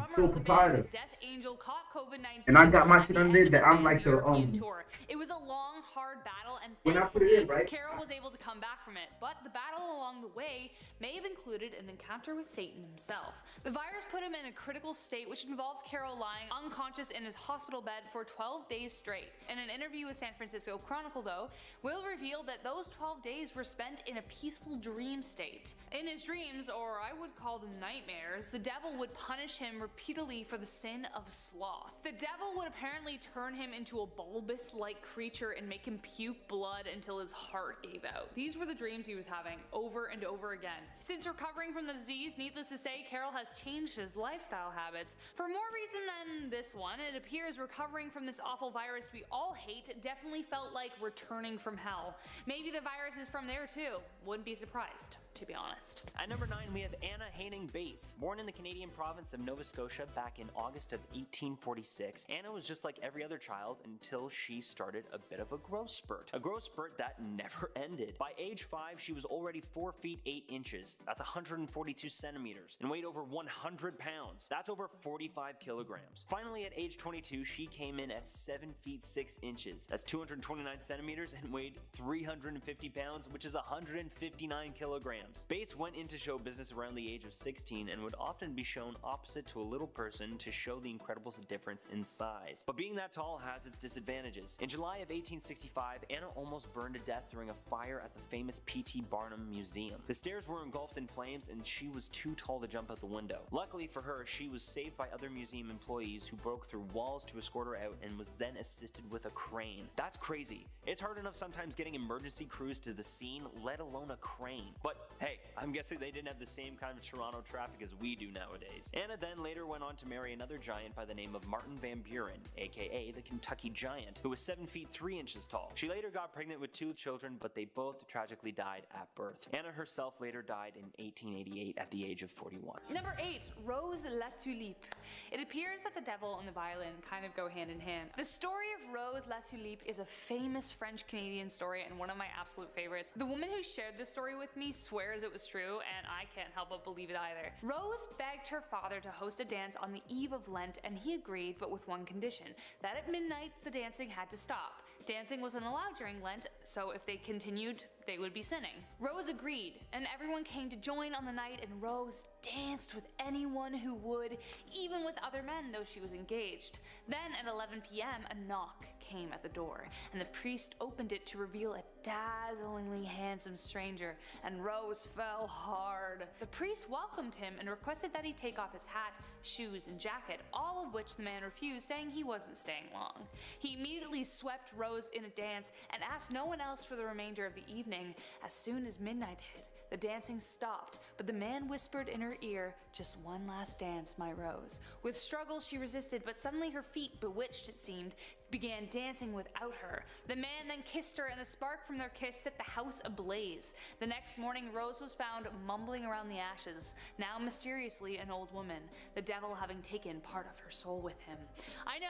sole proprietor. Death Angel caught COVID-19. And I got my shit on there that I'm like the tour. It was a long, hard battle, and when I put it in, right? Carol was able to come back from it. But the battle along the way may have included an encounter with Satan himself. The virus put him in a critical state, which involved Carol lying unconscious in his hospital bed for 12 days straight. In an interview with San Francisco Chronicle, though, Will revealed that those 12 days were spent in a peaceful dream state. In his dreams, or I would call them nightmares, the devil would punish him repeatedly for the sin of sloth. The devil would apparently turn him into a bulbous-like creature and make him puke blood until his heart gave out. These were the dreams he was having over and over again. Since recovering from the disease, needless to say, Carol has changed his lifestyle habits. For more reason than this one, it appears recovering from this awful virus we all hate definitely felt like returning from hell. Maybe the virus is from there too. Wouldn't be surprised, to be honest. At number 9, we have Anna Haining Bates. Born in the Canadian province of Nova Scotia back in August of 1846, Anna was just like every other child until she started a bit of a growth spurt. A growth spurt that never ended. By age 5, she was already 4 feet 8 inches. That's 142 centimeters, and weighed over 100 pounds. That's over 45 kilograms. Finally, at age 22, she came in at 7 feet 6 inches. That's 229 centimeters and weighed 350 pounds, which is 159 kilograms. Bates went into show business around the age of 16 and would often be shown opposite to a little person to show the incredible difference in size. But being that tall has its disadvantages. In July of 1865, Anna almost burned to death during a fire at the famous P.T. Barnum Museum. The stairs were engulfed in flames and she was too tall to jump out the window. Luckily for her, she was saved by other museum employees who broke through walls to escort her out and was then assisted with a crane. That's crazy. It's hard enough sometimes getting emergency crews to the scene, let alone a crane. But hey, I'm guessing they didn't have the same kind of Toronto traffic as we do nowadays. Anna then later went on to marry another giant by the name of Martin Van Buren, aka the Kentucky Giant, who was 7 feet 3 inches tall. She later got pregnant with 2 children, but they both tragically died at birth. Anna herself later died in 1888 at the age of 41. Number 8. Rose La Tulipe. It appears that the devil and the violin kind of go hand in hand. The story of Rose La Tulipe is a famous French-Canadian story and one of my absolute favorites. The woman who shared this story with me swears it was true, and I can't help but believe it either. Rose begged her father to host a dance on the eve of Lent, and he agreed, but with one condition, that at midnight the dancing had to stop. Dancing wasn't allowed during Lent, so if they continued, they would be sinning. Rose agreed, and everyone came to join on the night, and Rose danced with anyone who would, even with other men, though she was engaged. Then at 11 p.m., a knock came at the door, and the priest opened it to reveal a dazzlingly handsome stranger, and Rose fell hard. The priest welcomed him and requested that he take off his hat, shoes, and jacket, all of which the man refused, saying he wasn't staying long. He immediately swept Rose in a dance and asked no one else for the remainder of the evening. As soon as midnight hit, the dancing stopped, but the man whispered in her ear, "Just one last dance, my Rose." With struggles she resisted, but suddenly her feet, bewitched it seemed, began dancing without her. The man then kissed her, and the spark from their kiss set the house ablaze. The next morning, Rose was found mumbling around the ashes, now mysteriously an old woman, the devil having taken part of her soul with him. I know.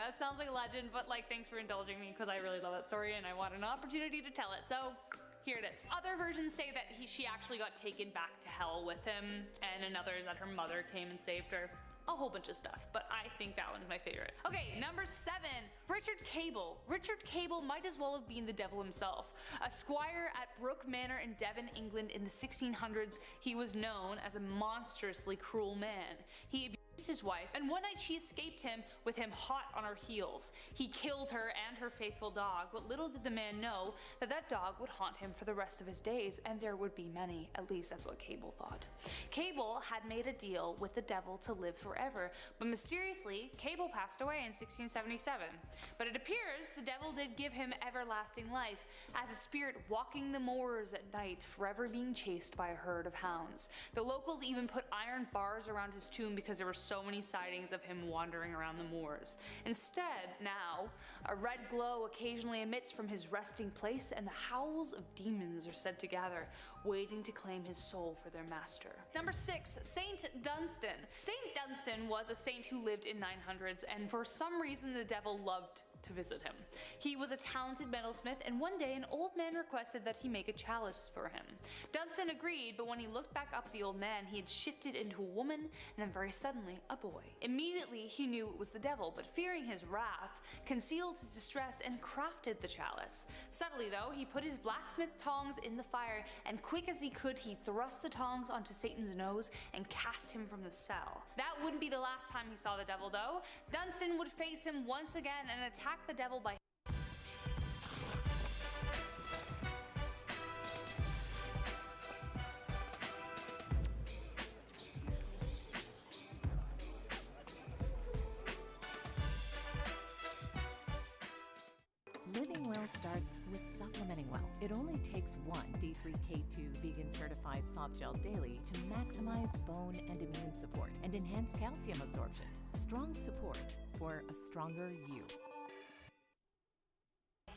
That sounds like a legend, but thanks for indulging me because I really love that story and I want an opportunity to tell it, so here it is. Other versions say that she actually got taken back to hell with him, and another is that her mother came and saved her. a whole bunch of stuff, but I think that one's my favorite. Okay, number 7, Richard Cable. Richard Cable might as well have been the devil himself. A squire at Brooke Manor in Devon, England in the 1600s, he was known as a monstrously cruel man. He abused his wife, and one night she escaped him with him hot on her heels. He killed her and her faithful dog, but little did the man know that that dog would haunt him for the rest of his days, and there would be many. At least that's what Cable thought. Cable had made a deal with the devil to live forever, but mysteriously, Cable passed away in 1677. But it appears the devil did give him everlasting life, as a spirit walking the moors at night, forever being chased by a herd of hounds. The locals even put iron bars around his tomb because there were so many sightings of him wandering around the moors. Instead, now, a red glow occasionally emits from his resting place, and the howls of demons are said to gather, waiting to claim his soul for their master. Number 6, Saint Dunstan. Saint Dunstan was a saint who lived in 900s, and for some reason the devil loved to visit him. He was a talented metalsmith, and one day an old man requested that he make a chalice for him. Dunstan agreed, but when he looked back up at the old man, he had shifted into a woman, and then very suddenly a boy. Immediately he knew it was the devil, but fearing his wrath, concealed his distress and crafted the chalice. Subtly though, he put his blacksmith tongs in the fire, and quick as he could, he thrust the tongs onto Satan's nose and cast him from the cell. That wouldn't be the last time he saw the devil though. Dunstan would face him once again and attack the devil by Living well starts with supplementing well. It only takes one D3K2 vegan certified soft gel daily to maximize bone and immune support and enhance calcium absorption. Strong support for a stronger you.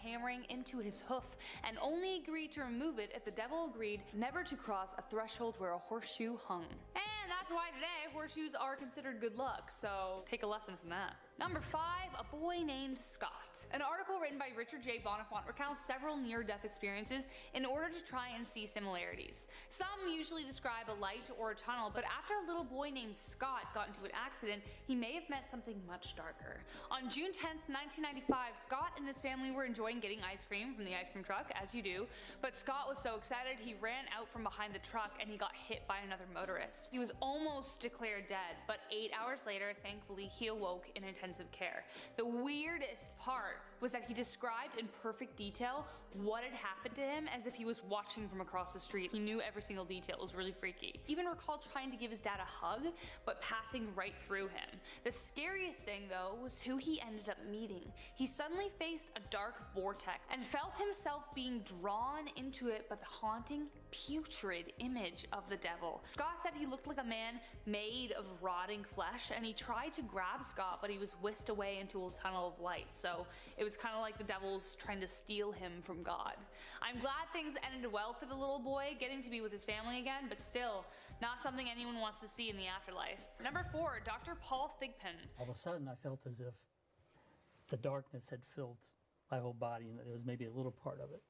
Hammering into his hoof, and only agreed to remove it if the devil agreed never to cross a threshold where a horseshoe hung. And that's why today horseshoes are considered good luck, so take a lesson from that. Number 5, A Boy Named Scott. An article written by Richard J. Bonifant recounts several near-death experiences in order to try and see similarities. Some usually describe a light or a tunnel, but after a little boy named Scott got into an accident, he may have met something much darker. On June 10th, 1995, Scott and his family were enjoying getting ice cream from the ice cream truck, as you do, but Scott was so excited he ran out from behind the truck and he got hit by another motorist. He was almost declared dead, but 8 hours later, thankfully, he awoke in intensive care. The weirdest part was that he described in perfect detail what had happened to him as if he was watching from across the street. He knew every single detail. It was really freaky. Even recalled trying to give his dad a hug, but passing right through him. The scariest thing though was who he ended up meeting. He suddenly faced a dark vortex and felt himself being drawn into it by the haunting, putrid image of the devil. Scott said he looked like a man made of rotting flesh, and he tried to grab Scott, but he was whisked away into a tunnel of light. So it was kind of like the devil's trying to steal him from God. I'm glad things ended well for the little boy, getting to be with his family again, but still, not something anyone wants to see in the afterlife. Number 4, Dr. Paul Thigpen. All of a sudden, I felt as if the darkness had filled my whole body, and that there was maybe a little part of it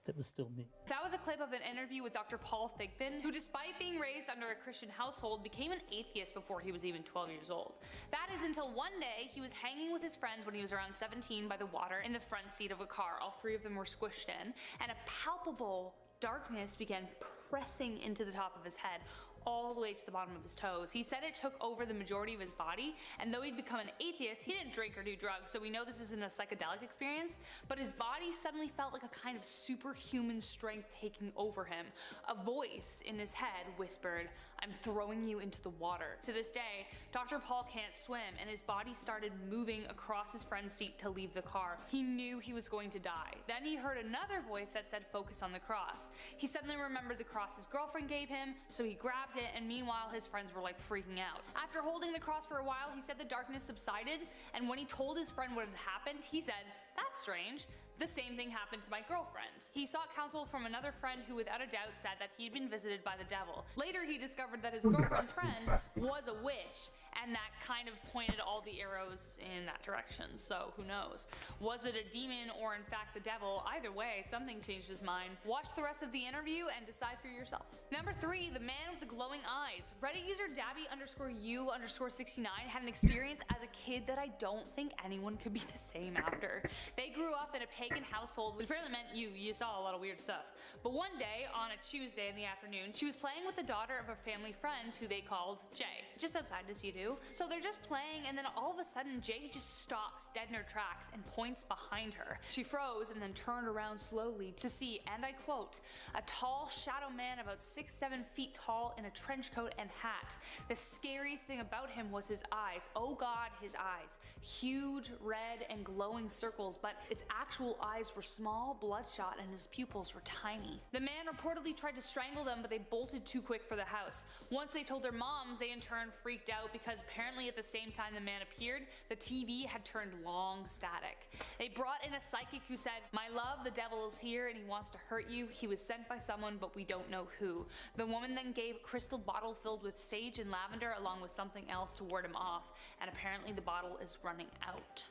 that was still me. That was a clip of an interview with Dr. Paul Thigpen, who despite being raised under a Christian household, became an atheist before he was even 12 years old. That is until one day he was hanging with his friends when he was around 17 by the water in the front seat of a car. All 3 of them were squished in, and a palpable darkness began pressing into the top of his head, all the way to the bottom of his toes. He said it took over the majority of his body, and though he'd become an atheist, he didn't drink or do drugs, so we know this isn't a psychedelic experience, but his body suddenly felt like a kind of superhuman strength taking over him. A voice in his head whispered, "I'm throwing you into the water." To this day, Dr. Paul can't swim, and his body started moving across his friend's seat to leave the car. He knew he was going to die. Then he heard another voice that said, "Focus on the cross." He suddenly remembered the cross his girlfriend gave him, so he grabbed it, and meanwhile his friends were like freaking out. After holding the cross for a while, he said the darkness subsided, and when he told his friend what had happened, he said, "That's strange. The same thing happened to my girlfriend." He sought counsel from another friend who without a doubt said that he'd been visited by the devil. Later he discovered discovered that his girlfriend's friend was a witch, and that kind of pointed all the arrows in that direction, so who knows. Was it a demon or in fact the devil? Either way, something changed his mind. Watch the rest of the interview and decide for yourself. Number 3, the man with the glowing eyes. Reddit user Dabby_U_69 had an experience as a kid that I don't think anyone could be the same after. They grew up in a pagan household, which apparently meant you saw a lot of weird stuff. But one day, on a Tuesday in the afternoon, she was playing with the daughter of a family friend who they called Jay, just outside as you do. So they're just playing, and then all of a sudden Jay just stops dead in her tracks and points behind her. She froze and then turned around slowly to see, and I quote, a tall shadow man about 6-7 feet tall in a trench coat and hat. The scariest thing about him was his eyes. Oh God, his eyes. Huge, red, and glowing circles, but its actual eyes were small, bloodshot, and his pupils were tiny. The man reportedly tried to strangle them, but they bolted too quick for the house. Once they told their moms, they in turn freaked out because apparently at the same time the man appeared, the TV had turned long static. They brought in a psychic who said, "My love, the devil is here and he wants to hurt you. He was sent by someone, but we don't know who." The woman then gave a crystal bottle filled with sage and lavender along with something else to ward him off, and apparently the bottle is running out.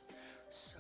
So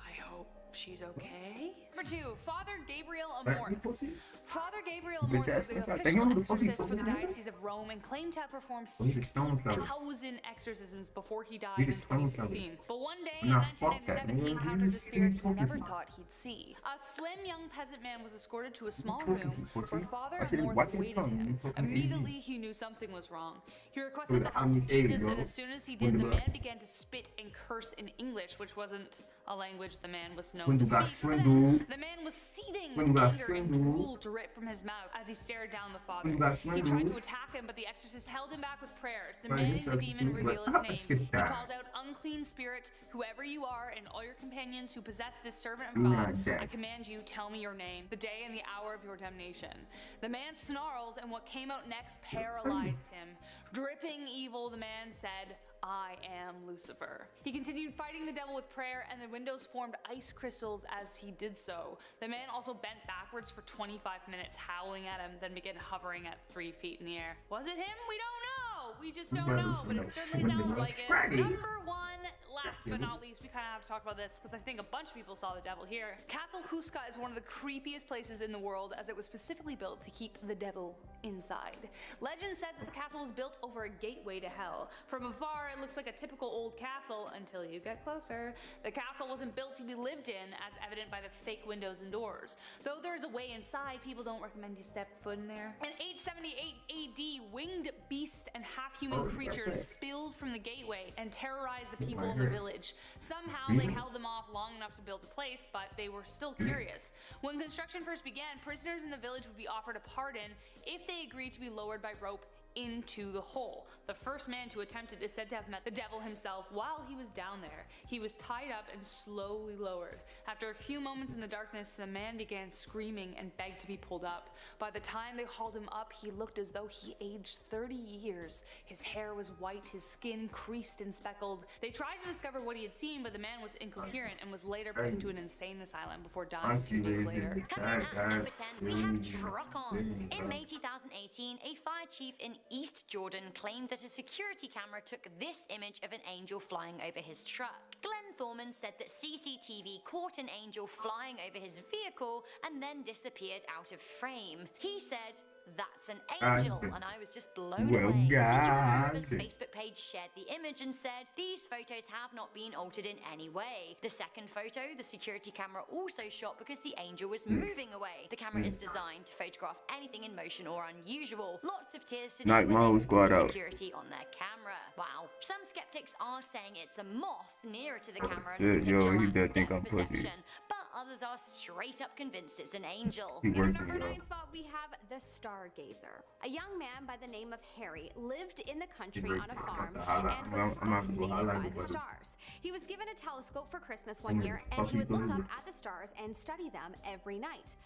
I hope she's okay. Number 2, Father Gabriel Amorth. Father Gabriel Amorth was the official exorcist for the Diocese of Rome and claimed to have performed 6,000 exorcisms before he died in 2016. But one day in 1997, he encountered the spirit he never thought he'd see. A slim young peasant man was escorted to a small room where Father Amorth awaited him. Immediately, he knew something was wrong. He requested the help of Jesus, and as soon as he did, the man began to spit and curse in English, which wasn't a language the man was known to speak. The man was seething with anger and drool dripped from his mouth as he stared down the father. He tried to attack him, but the exorcist held him back with prayers, demanding the demon reveal its name. He called out, "Unclean spirit, whoever you are, and all your companions who possess this servant of God, I command you, tell me your name, the day and the hour of your damnation." The man snarled, and what came out next paralyzed him. Dripping evil, the man said, "I am Lucifer." He continued fighting the devil with prayer, and the windows formed ice crystals as he did so. The man also bent backwards for 25 minutes, howling at him, then began hovering at 3 feet in the air. Was it him? We don't know! We just don't know, but it certainly sounds like it. Number 1, last but not least, we kind of have to talk about this because I think a bunch of people saw the devil here. Castle Huska is one of the creepiest places in the world, as it was specifically built to keep the devil inside. Legend says that the castle was built over a gateway to hell. From afar, it looks like a typical old castle until you get closer. The castle wasn't built to be lived in, as evident by the fake windows and doors. Though there is a way inside, people don't recommend you step foot in there. In 878 AD, winged beasts and half-human creatures spilled from the gateway and terrorized the people in the village. Somehow they held them off long enough to build the place, but they were still curious. When construction first began, prisoners in the village would be offered a pardon if they agreed to be lowered by rope into the hole. The first man to attempt it is said to have met the devil himself while he was down there. He was tied up and slowly lowered. After a few moments in the darkness, the man began screaming and begged to be pulled up. By the time they hauled him up, he looked as though he aged 30 years. His hair was white, his skin creased and speckled. They tried to discover what he had seen, but the man was incoherent and was later put into an insane asylum before dying 2 days later. Coming in at number 10, we have Truck On. In May 2018, a fire chief in East Jordan claimed that a security camera took this image of an angel flying over his truck. Glenn Thorman said that CCTV caught an angel flying over his vehicle and then disappeared out of frame. He said, "That's an angel," and I was just blown away. The Jordan Rivers Facebook page shared the image and said, "These photos have not been altered in any way." The second photo, the security camera also shot because the angel was moving away. The camera is designed to photograph anything in motion or unusual. Lots of tears today with the security on their camera. Wow. Some skeptics are saying it's a moth nearer to the camera and the picture lacks depth perception, but others are straight up convinced it's an angel. In our number 9 spot, we have the Stargazer. A young man by the name of Harry lived in the country on a farm and was fascinated by the stars. He was given a telescope for Christmas one year, and he would look up at the stars and study them every night.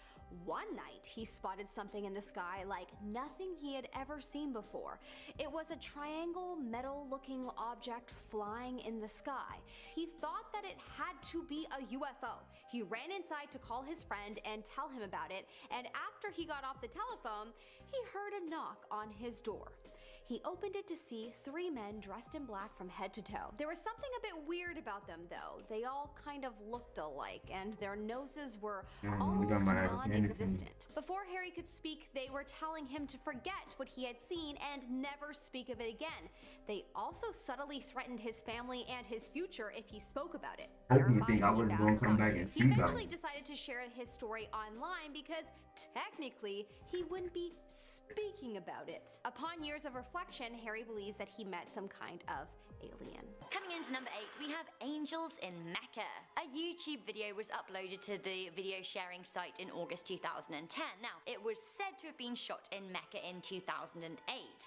One night, he spotted something in the sky like nothing he had ever seen before. It was a triangle, metal-looking object flying in the sky. He thought that it had to be a UFO. He ran inside to call his friend and tell him about it, and after he got off the telephone, he heard a knock on his door. He opened it to see 3 men dressed in black from head to toe. There was something a bit weird about them though. They all kind of looked alike and their noses were almost non-existent. Before Harry could speak, they were telling him to forget what he had seen and never speak of it again. They also subtly threatened his family and his future if he spoke about it. I didn't think I was going to come back and see He that. eventually decided to share his story online because technically he wouldn't be speaking about it. Upon years of reflection, Harry believes that he met some kind of alien. Coming into number 8, we have Angels in Mecca. A YouTube video was uploaded to the video sharing site in August 2010. Now, it was said to have been shot in Mecca in 2008.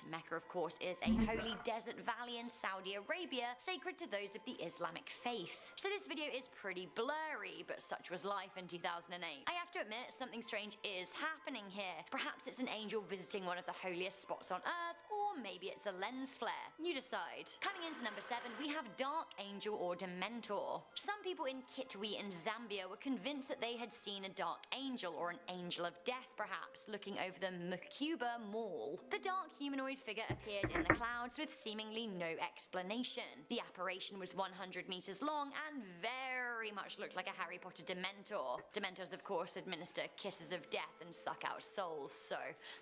Mecca, of course, is a holy desert valley in Saudi Arabia, sacred to those of the Islamic faith. So this video is pretty blurry, but such was life in 2008. I have to admit, something strange is happening here. Perhaps it's an angel visiting one of the holiest spots on Earth, or maybe it's a lens flare. You decide. Coming into number 7, we have Dark Angel or Dementor. Some people in Kitwe in Zambia were convinced that they had seen a dark angel or an angel of death perhaps looking over the Mukuba Mall. The dark humanoid figure appeared in the clouds with seemingly no explanation. The apparition was 100 meters long and very much looked like a Harry Potter Dementor. Dementors of course administer kisses of death and suck out souls, so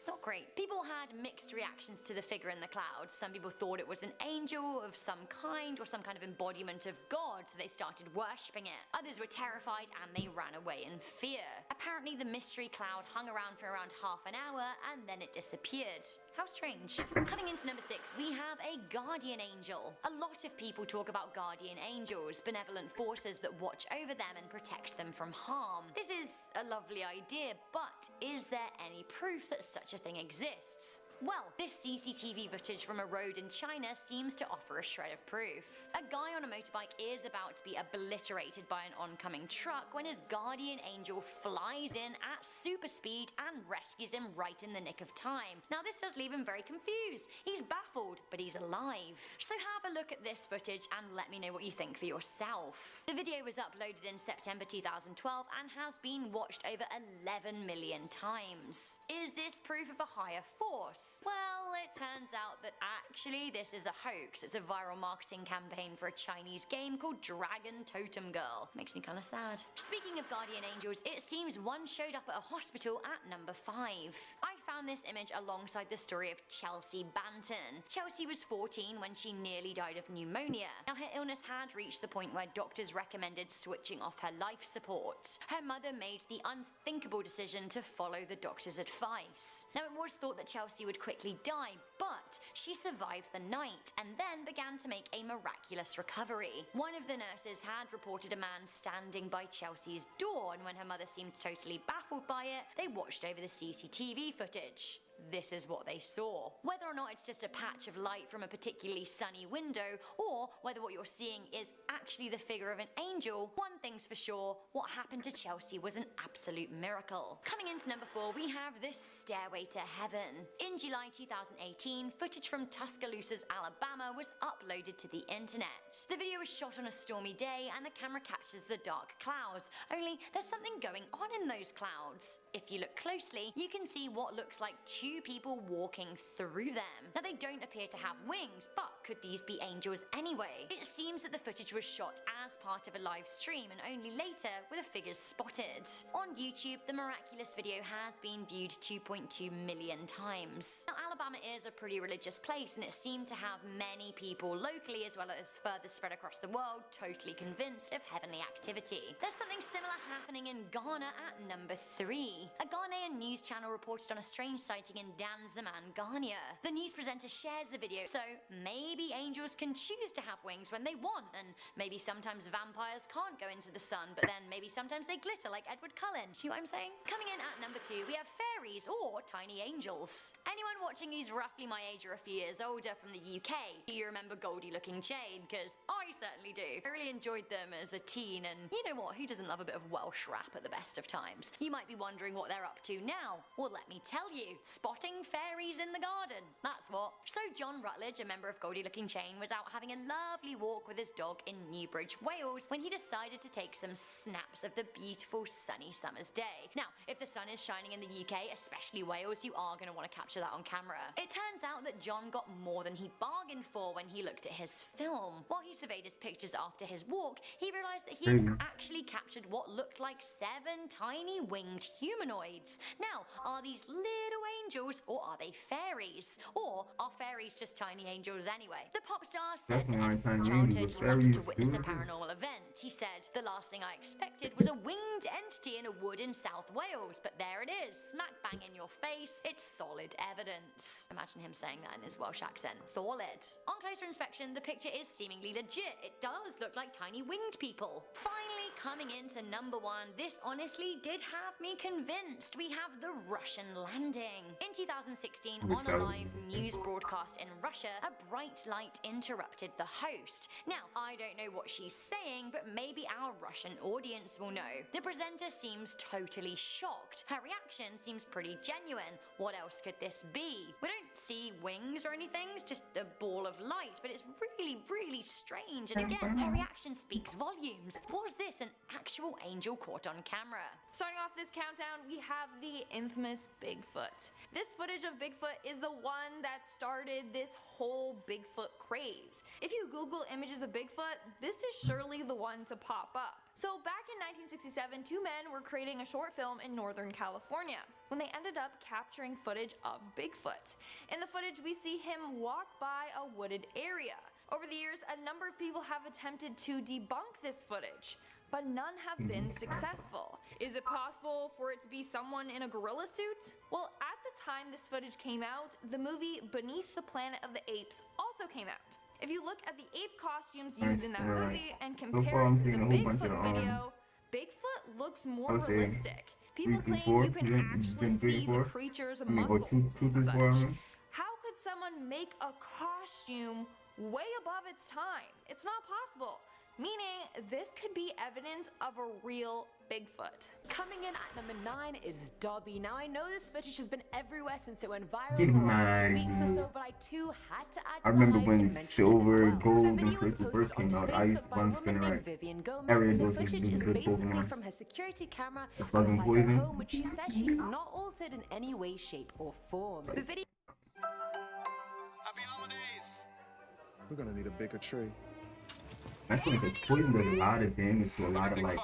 not great. People had mixed reactions to the figure in the clouds. Some people thought it was an angel of some kind or some kind of embodiment of God, so they started worshipping it. Others were terrified and they ran away in fear. Apparently the mystery cloud hung around for around half an hour and then it disappeared. How strange. Coming into number 6, we have a guardian angel. A lot of people talk about guardian angels, benevolent forces that watch over them and protect them from harm. This is a lovely idea, but is there any proof that such a thing exists? Well, this CCTV footage from a road in China seems to offer a shred of proof. A guy on a motorbike is about to be obliterated by an oncoming truck when his guardian angel flies in at super speed and rescues him right in the nick of time. Now this does leave him very confused. He's baffled, but he's alive. So have a look at this footage and let me know what you think for yourself. The video was uploaded in September 2012 and has been watched over 11 million times. Is this proof of a higher force? Well, it turns out that actually this is a hoax. It's a viral marketing campaign for a Chinese game called Dragon Totem Girl. Makes me kinda sad. Speaking of guardian angels, it seems one showed up at a hospital at number 5. I found this image alongside the story of Chelsea Banton. Chelsea was 14 when she nearly died of pneumonia. Now her illness had reached the point where doctors recommended switching off her life support. Her mother made the unthinkable decision to follow the doctor's advice. Now it was thought that Chelsea would quickly die, but she survived the night and then began to make a miraculous recovery. One of the nurses had reported a man standing by Chelsea's door, and when her mother seemed totally baffled by it, they watched over the CCTV footage. This is what they saw. Whether or not it's just a patch of light from a particularly sunny window, or whether what you're seeing is actually the figure of an angel, one thing's for sure, what happened to Chelsea was an absolute miracle. Coming into number 4, we have this Stairway to Heaven. In July 2018, footage from Tuscaloosa, Alabama was uploaded to the internet. The video was shot on a stormy day and the camera captures the dark clouds, only there's something going on in those clouds. If you look closely, you can see what looks like 2 people walking through them. Now they don't appear to have wings, but could these be angels anyway? It seems that the footage was shot as part of a live stream and only later were the figures spotted. On YouTube, the miraculous video has been viewed 2.2 million times. Now Alabama is a pretty religious place and it seemed to have many people locally as well as further spread across the world totally convinced of heavenly activity. There's something similar happening in Ghana at number 3. A Ghanaian news channel reported on a strange sighting in Danzaman, Ghana. The news presenter shares the video, so maybe angels can choose to have wings when they want, and maybe sometimes vampires can't go into the sun, but then maybe sometimes they glitter like Edward Cullen. See what I'm saying? Coming in at number 2, we have fairies or tiny angels. Anyone watching who's roughly my age or a few years older from the UK, do you remember Goldie Looking Jane? Because I certainly do. I really enjoyed them as a teen, and you know what, who doesn't love a bit of Welsh rap at the best of times? You might be wondering what they're up to now. Well, let me tell you. Spotting fairies in the garden. That's what. So John Rutledge, a member of Goldie Looking Jane, was out having a lovely walk with his dog in Newbridge, Wales, when he decided to take some snaps of the beautiful sunny summer's day. Now, if the sun is shining in the UK, especially whales, you are going to want to capture that on camera. It turns out that John got more than he bargained for when he looked at his film. While he surveyed his pictures after his walk, he realized that he had actually captured what looked like 7 tiny winged humanoids. Now, are these little angels or are they fairies? Or are fairies just tiny angels anyway? The pop star said that ever since childhood he wanted to witness a paranormal event. He said, "The last thing I expected was a winged entity in a wood in South Wales, but there it is, smack bang in your face. It's solid evidence." Imagine him saying that in his Welsh accent. Solid. On closer inspection, the picture is seemingly legit. It does look like tiny winged people. Finally, coming into number 1, this honestly did have me convinced. We have the Russian landing. In 2016, on a live news broadcast in Russia, a bright light interrupted the host. Now, I don't know what she's saying, but maybe our Russian audience will know. The presenter seems totally shocked. Her reaction seems pretty genuine. What else could this be? We don't see wings or anything, it's just a ball of light, but it's really, really strange. And again, her reaction speaks volumes. Was this an actual angel caught on camera? Starting off this countdown, we have the infamous Bigfoot. This footage of Bigfoot is the one that started this whole Bigfoot craze. If you Google images of Bigfoot, this is surely the one to pop up. So back in 1967, 2 men were creating a short film in Northern California when they ended up capturing footage of Bigfoot. In the footage, we see him walk by a wooded area. Over the years, a number of people have attempted to debunk this footage, but none have been successful. Is it possible for it to be someone in a gorilla suit? Well, at the time this footage came out, the movie Beneath the Planet of the Apes also came out. If you look at the ape costumes used in that movie and compare it to the Bigfoot video, Bigfoot looks more realistic. People claim you can actually see the creature's muscles and such. How could someone make a costume way above its time? It's not possible. Meaning, this could be evidence of a real Bigfoot. Coming in at number 9 is Dobby. Now, I know this footage has been everywhere since it went viral in the last 2 weeks or so, but I too had to add to I remember the hype when and mention Silver, it as well. Gold, So and video was Crystal posted first came onto out. I used Facebook to by run a spinning woman named right. Vivian Gomez, Area and the dosing footage is is good basically Pokemon. from her security camera The fucking outside her poison. home, which she says she's not altered in any way, shape, or form. The video We're gonna need a bigger tree. I feel like the poison does a lot of damage to a lot of like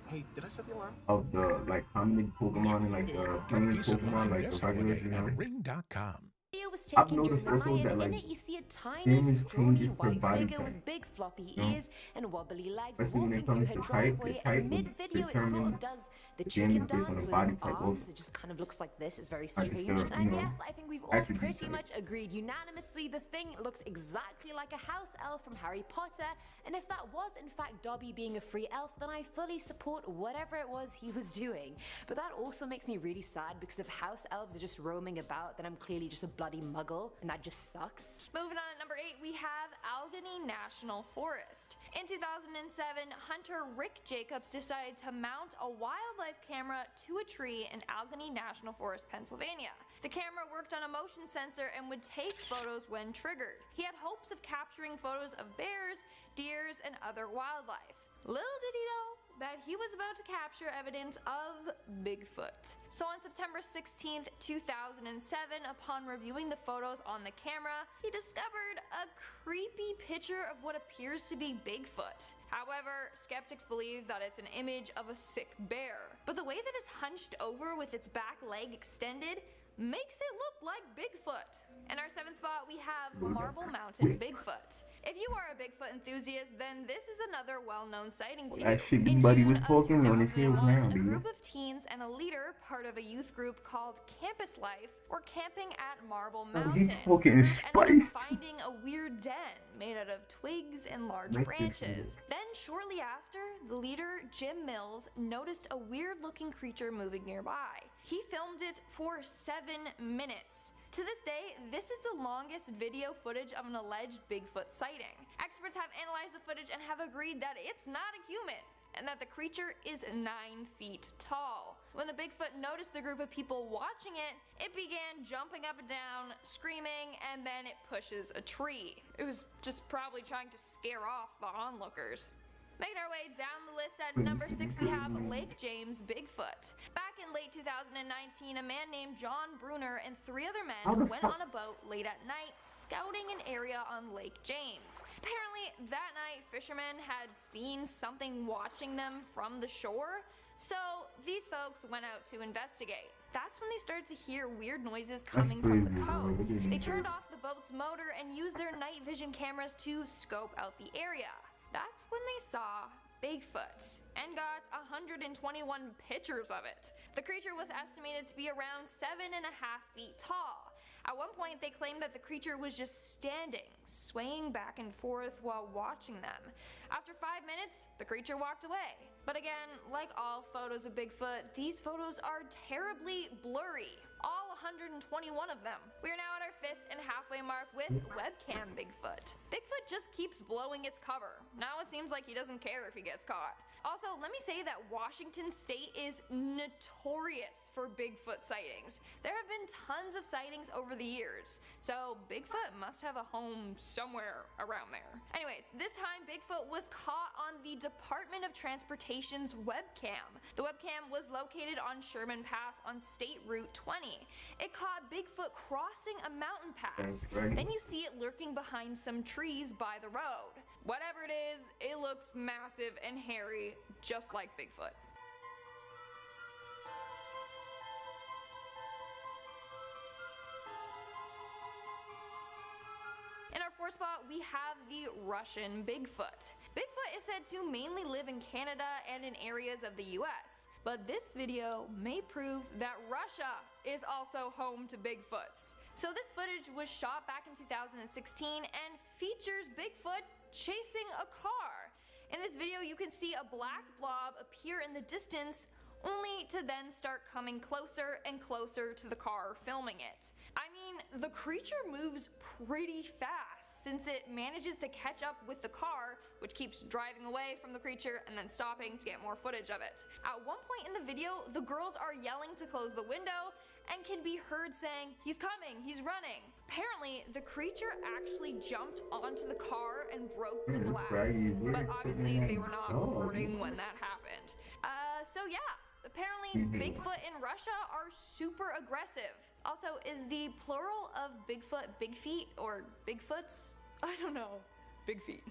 Hey, did I set the alarm? of the like common Pokemon and like the plain Pokemon like the regulars, you know. Ring.com. video was I've taken during noticed the also night, that and in like it you see a tiny, damage scrawny changes per white body figure type. with big floppy No. ears and wobbly legs Especially when walking it through comes her to type, driveway, the and type will mid-video it sort determine of does the the chicken damage based on dance the with body its type arms. also. It just kind of looks like this. It's very I just strange. still, And you know, yes, I think we've all attributes pretty of it. much agreed unanimously the thing looks exactly like a house elf from Harry Potter, and if that was in fact Dobby being a free elf, then I fully support whatever it was he was doing. But that also makes me really sad, because if house elves are just roaming about, then I'm clearly just a bloody muggle, and that just sucks. Moving on at number 8, we have Allegheny National Forest. In 2007, hunter Rick Jacobs decided to mount a wildlife camera to a tree in Allegheny National Forest, Pennsylvania. The camera worked on a motion sensor and would take photos when triggered. He had hopes of capturing photos of bears, deers, and other wildlife. Little did he know that he was about to capture evidence of Bigfoot. So on September 16th, 2007, upon reviewing the photos on the camera, he discovered a creepy picture of what appears to be Bigfoot. However, skeptics believe that it's an image of a sick bear. But the way that it's hunched over with its back leg extended makes it look like Bigfoot. In our 7th spot, we have Marble Mountain Bigfoot. If you are a Bigfoot enthusiast, then this is another well-known sighting to you. That shit In buddy June was of talking on his heels 2001, now, a dude. group of teens and a leader, part of a youth group called Campus Life, were camping at Marble Oh, Mountain. he's talking Ended spice. up finding a weird den made out of twigs and large Like this branches. Then shortly after, the leader, Jim Mills, noticed a weird-looking creature moving nearby. He filmed it for 7 minutes. To this day, this is the longest video footage of an alleged Bigfoot sighting. Experts have analyzed the footage and have agreed that it's not a human, and that the creature is 9 feet tall. When the Bigfoot noticed the group of people watching it, it began jumping up and down, screaming, and then it pushes a tree. It was just probably trying to scare off the onlookers. Making our way down the list at number 6, we have Lake Lake James Bigfoot. Back in late 2019, a man named John Bruner and 3 other men went on a boat late at night scouting an area on Lake James. Apparently, that night, fishermen had seen something watching them from the shore, so these folks went out to investigate. That's when they started to hear weird noises coming from the cove. They turned off the boat's motor and used their night vision cameras to scope out the area. That's when they saw Bigfoot and got 121 pictures of it. The creature was estimated to be around 7.5 feet tall. At one point, they claimed that the creature was just standing, swaying back and forth while watching them. After 5 minutes, the creature walked away. But again, like all photos of Bigfoot, these photos are terribly blurry. All 121 of them. We are now at our 5th and halfway mark with webcam Bigfoot. Bigfoot just keeps blowing its cover. Now it seems like he doesn't care if he gets caught. Also, let me say that Washington State is notorious for Bigfoot sightings. There have been tons of sightings over the years, so Bigfoot must have a home somewhere around there. Anyways, this time Bigfoot was caught on the Department of Transportation's webcam. The webcam was located on Sherman Pass on State Route 20. It caught Bigfoot crossing a mountain pass. Then you see it lurking behind some trees by the road. Whatever it is, it looks massive and hairy, just like Bigfoot. In our 4th spot, we have the Russian Bigfoot. Bigfoot is said to mainly live in Canada and in areas of the US, but this video may prove that Russia is also home to Bigfoots. So this footage was shot back in 2016 and features Bigfoot chasing a car. In this video, you can see a black blob appear in the distance, only to then start coming closer and closer to the car filming it. I mean, the creature moves pretty fast since it manages to catch up with the car, which keeps driving away from the creature and then stopping to get more footage of it. At one point in the video, the girls are yelling to close the window and can be heard saying, "He's coming, he's running." Apparently, the creature actually jumped onto the car and broke the glass, but obviously they were not recording when that happened. So yeah, apparently Bigfoot in Russia are super aggressive. Also, is the plural of Bigfoot big feet or Bigfoots? I don't know. Big feet.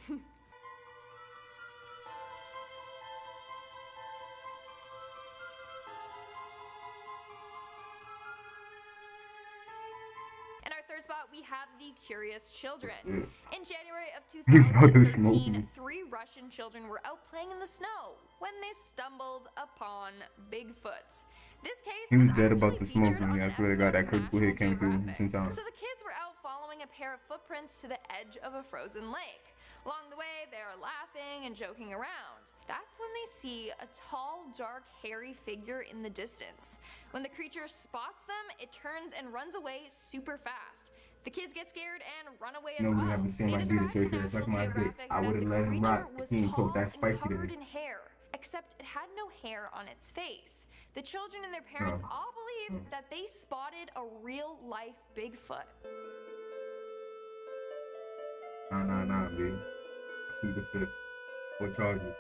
In our 3rd spot, we have the Curious Children. In January of 2013, 3 Russian children were out playing in the snow when they stumbled upon Bigfoot. This case He was dead about the smoking. I swear to God, that critical hit came through some time. So the kids were out following a pair of footprints to the edge of a frozen lake. Along the way, they are laughing and joking around. That's when they see a tall, dark, hairy figure in the distance. When the creature spots them, it turns and runs away super fast. The kids get scared and run away as well. We have the same idea to search it. It's like my bitch. I would have let him rock if he didn't talk that spicy to covered me. in hair, except it had no hair on its face. The children and their parents all believe that they spotted a real-life Bigfoot. Nah, dude. Plead the 5th. What charges?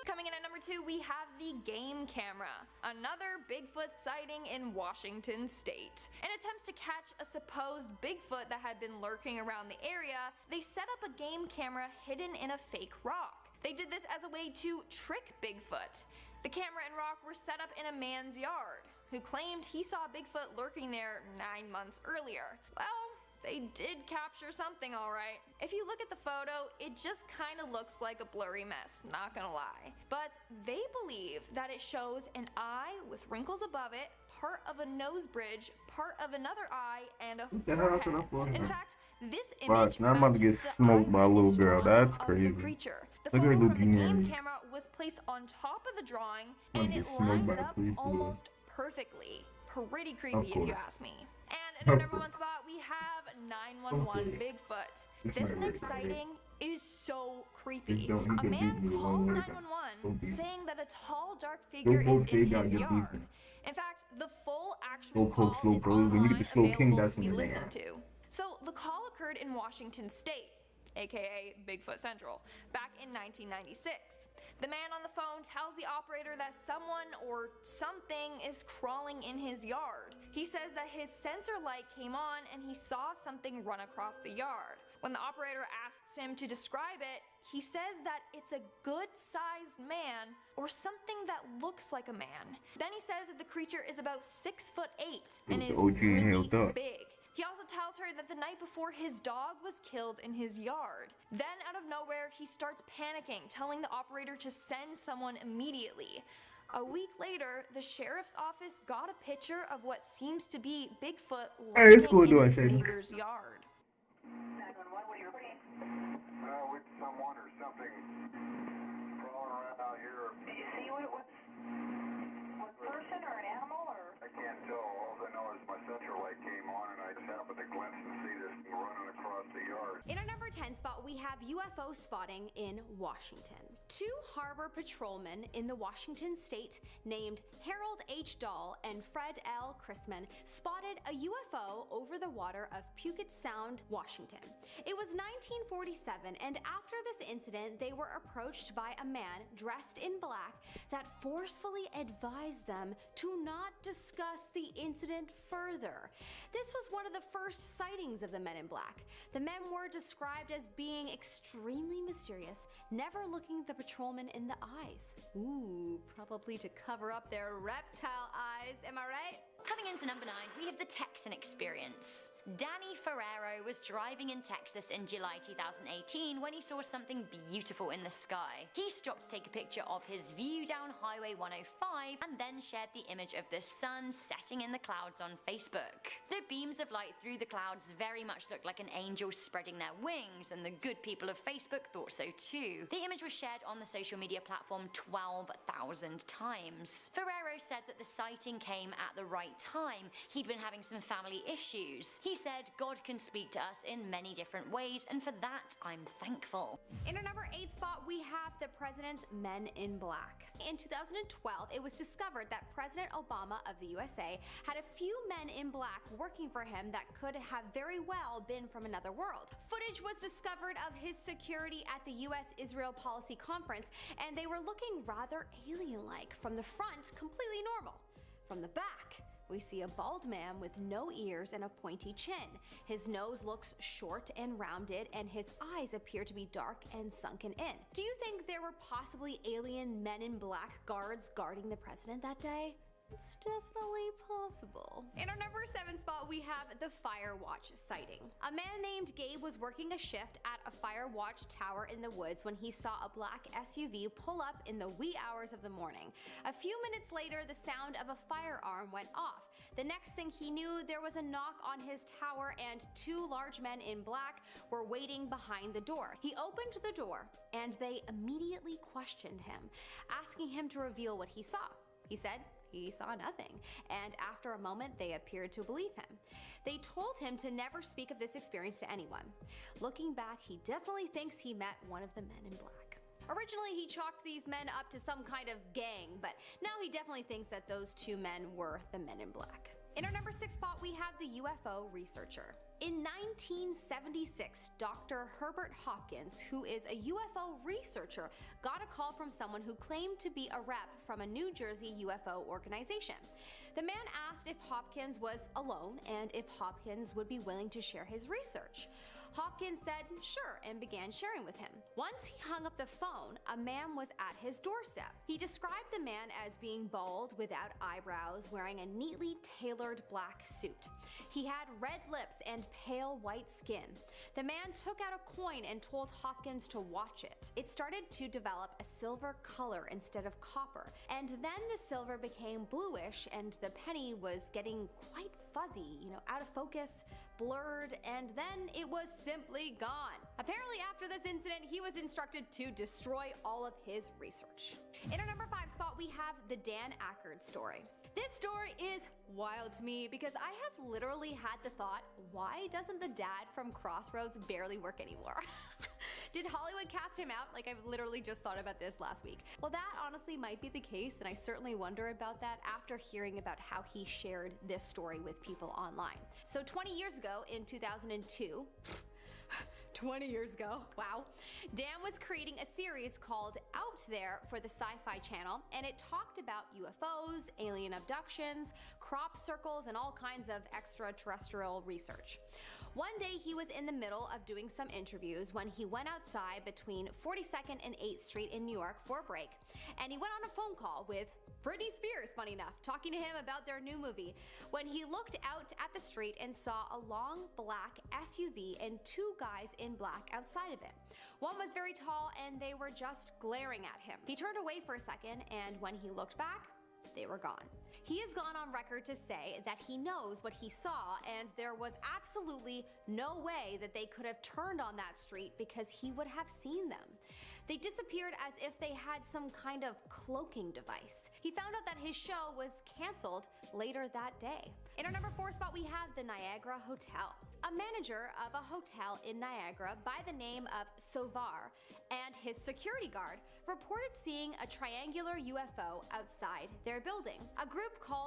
Coming in at number 2, we have the game camera, another Bigfoot sighting in Washington State. In attempts to catch a supposed Bigfoot that had been lurking around the area, they set up a game camera hidden in a fake rock. They did this as a way to trick Bigfoot. The camera and rock were set up in a man's yard, who claimed he saw Bigfoot lurking there 9 months earlier. Well, they did capture something alright. If you look at the photo, it just kinda looks like a blurry mess, not gonna lie. But they believe that it shows an eye with wrinkles above it, part of a nose bridge, part of another eye, and a forehead. In fact, this image Watch, now I'm about to get smoked by a little girl. That's crazy. The Look at her photo little from the game beanie. camera was placed on top of the drawing, I'm and gonna it get smoked lined by the up police today. almost perfectly. Pretty creepy if you course. ask me. And in our number 1 spot, we have 911 Bigfoot. This next sighting is so creepy. A man calls 911 saying that a tall, dark figure is in his yard. In fact, the full actual call is online, available to be listened to. So the call occurred in Washington State, aka Bigfoot Central, back in 1996. The man on the phone tells the operator that someone or something is crawling in his yard. He says that his sensor light came on and he saw something run across the yard. When the operator asks him to describe it, he says that it's a good-sized man or something that looks like a man. Then he says that the creature is about 6'8" and is really big. He also tells her that the night before his dog was killed in his yard. Then out of nowhere, he starts panicking, telling the operator to send someone immediately. A week later, the sheriff's office got a picture of what seems to be Bigfoot Hey, it's cool living in doing his shit. neighbor's yard. With someone or something crawling around out here. Do you see what person or an animal or? I can't tell. All I know is my sensor light came on and I just happened to glimpse and see this thing running across the yard. In our number 10 spot, we have UFO spotting in Washington. Two harbor patrolmen in the Washington state named Harold H. Dahl and Fred L. Chrisman spotted a UFO over the water of Puget Sound, Washington. It was 1947, and after this incident, they were approached by a man dressed in black that forcefully advised them to not discuss the incident further. This was one of the first sightings of the men in black. The men were described as being extremely mysterious, never looking the patrolman in the eyes. Ooh, probably to cover up their reptile eyes, am I right? Coming into number 9, we have the Texan experience. Danny Ferrero was driving in Texas in July 2018 when he saw something beautiful in the sky. He stopped to take a picture of his view down Highway 105 and then shared the image of the sun setting in the clouds on Facebook. The beams of light through the clouds very much looked like an angel spreading their wings, and the good people of Facebook thought so too. The image was shared on the social media platform 12,000 times. Ferrero said that the sighting came at the right time. He'd been having some family issues. He said God can speak to us in many different ways, and for that I'm thankful. In our number 8 spot, we have the president's Men in Black. In 2012, it was discovered that President Obama of the USA had a few men in black working for him that could have very well been from another world. Footage was discovered of his security at the US-Israel Policy Conference, and they were looking rather alien-like. From the front, completely normal. From the back, we see a bald man with no ears and a pointy chin. His nose looks short and rounded, and his eyes appear to be dark and sunken in. Do you think there were possibly alien men in black guards guarding the president that day? It's definitely possible. In our number 7 spot, we have the Fire Watch sighting. A man named Gabe was working a shift at a Fire Watch tower in the woods when he saw a black SUV pull up in the wee hours of the morning. A few minutes later, the sound of a firearm went off. The next thing he knew, there was a knock on his tower and 2 large men in black were waiting behind the door. He opened the door and they immediately questioned him, asking him to reveal what he saw. He said he saw nothing, and after a moment they appeared to believe him. They told him to never speak of this experience to anyone. Looking back, he definitely thinks he met one of the men in black. Originally, he chalked these men up to some kind of gang, but now he definitely thinks that those 2 men were the men in black. In our number 6 spot, we have the UFO researcher. In 1976, Dr. Herbert Hopkins, who is a UFO researcher, got a call from someone who claimed to be a rep from a New Jersey UFO organization. The man asked if Hopkins was alone and if Hopkins would be willing to share his research. Hopkins said sure and began sharing with him. Once he hung up the phone, a man was at his doorstep. He described the man as being bald without eyebrows, wearing a neatly tailored black suit. He had red lips and pale white skin. The man took out a coin and told Hopkins to watch it. It started to develop a silver color instead of copper, and then the silver became bluish and the penny was getting quite fuzzy, out of focus, blurred, and then it was simply gone. Apparently after this incident, he was instructed to destroy all of his research. In our number 5 spot, we have the Dan Aykroyd story. This story is wild to me because I have literally had the thought, why doesn't the dad from Crossroads barely work anymore? Did Hollywood cast him out? I've literally just thought about this last week. Well, that honestly might be the case, and I certainly wonder about that after hearing about how he shared this story with people online. So 20 years ago, in 2002, 20 years ago. Wow. Dan was creating a series called Out There for the Sci-Fi Channel, and it talked about UFOs, alien abductions, crop circles, and all kinds of extraterrestrial research. One day he was in the middle of doing some interviews when he went outside between 42nd and 8th Street in New York for a break, and he went on a phone call with Britney Spears, funny enough, talking to him about their new movie, when he looked out at the street and saw a long black SUV and two guys in black outside of it. One was very tall and they were just glaring at him. He turned away for a second, and when he looked back, they were gone. He has gone on record to say that he knows what he saw, and there was absolutely no way that they could have turned on that street because he would have seen them. They disappeared as if they had some kind of cloaking device. He found out that his show was canceled later that day. In our number 4 spot, we have the Niagara Hotel. A manager of a hotel in Niagara by the name of Sovar and his security guard reported seeing a triangular UFO outside their building. A group called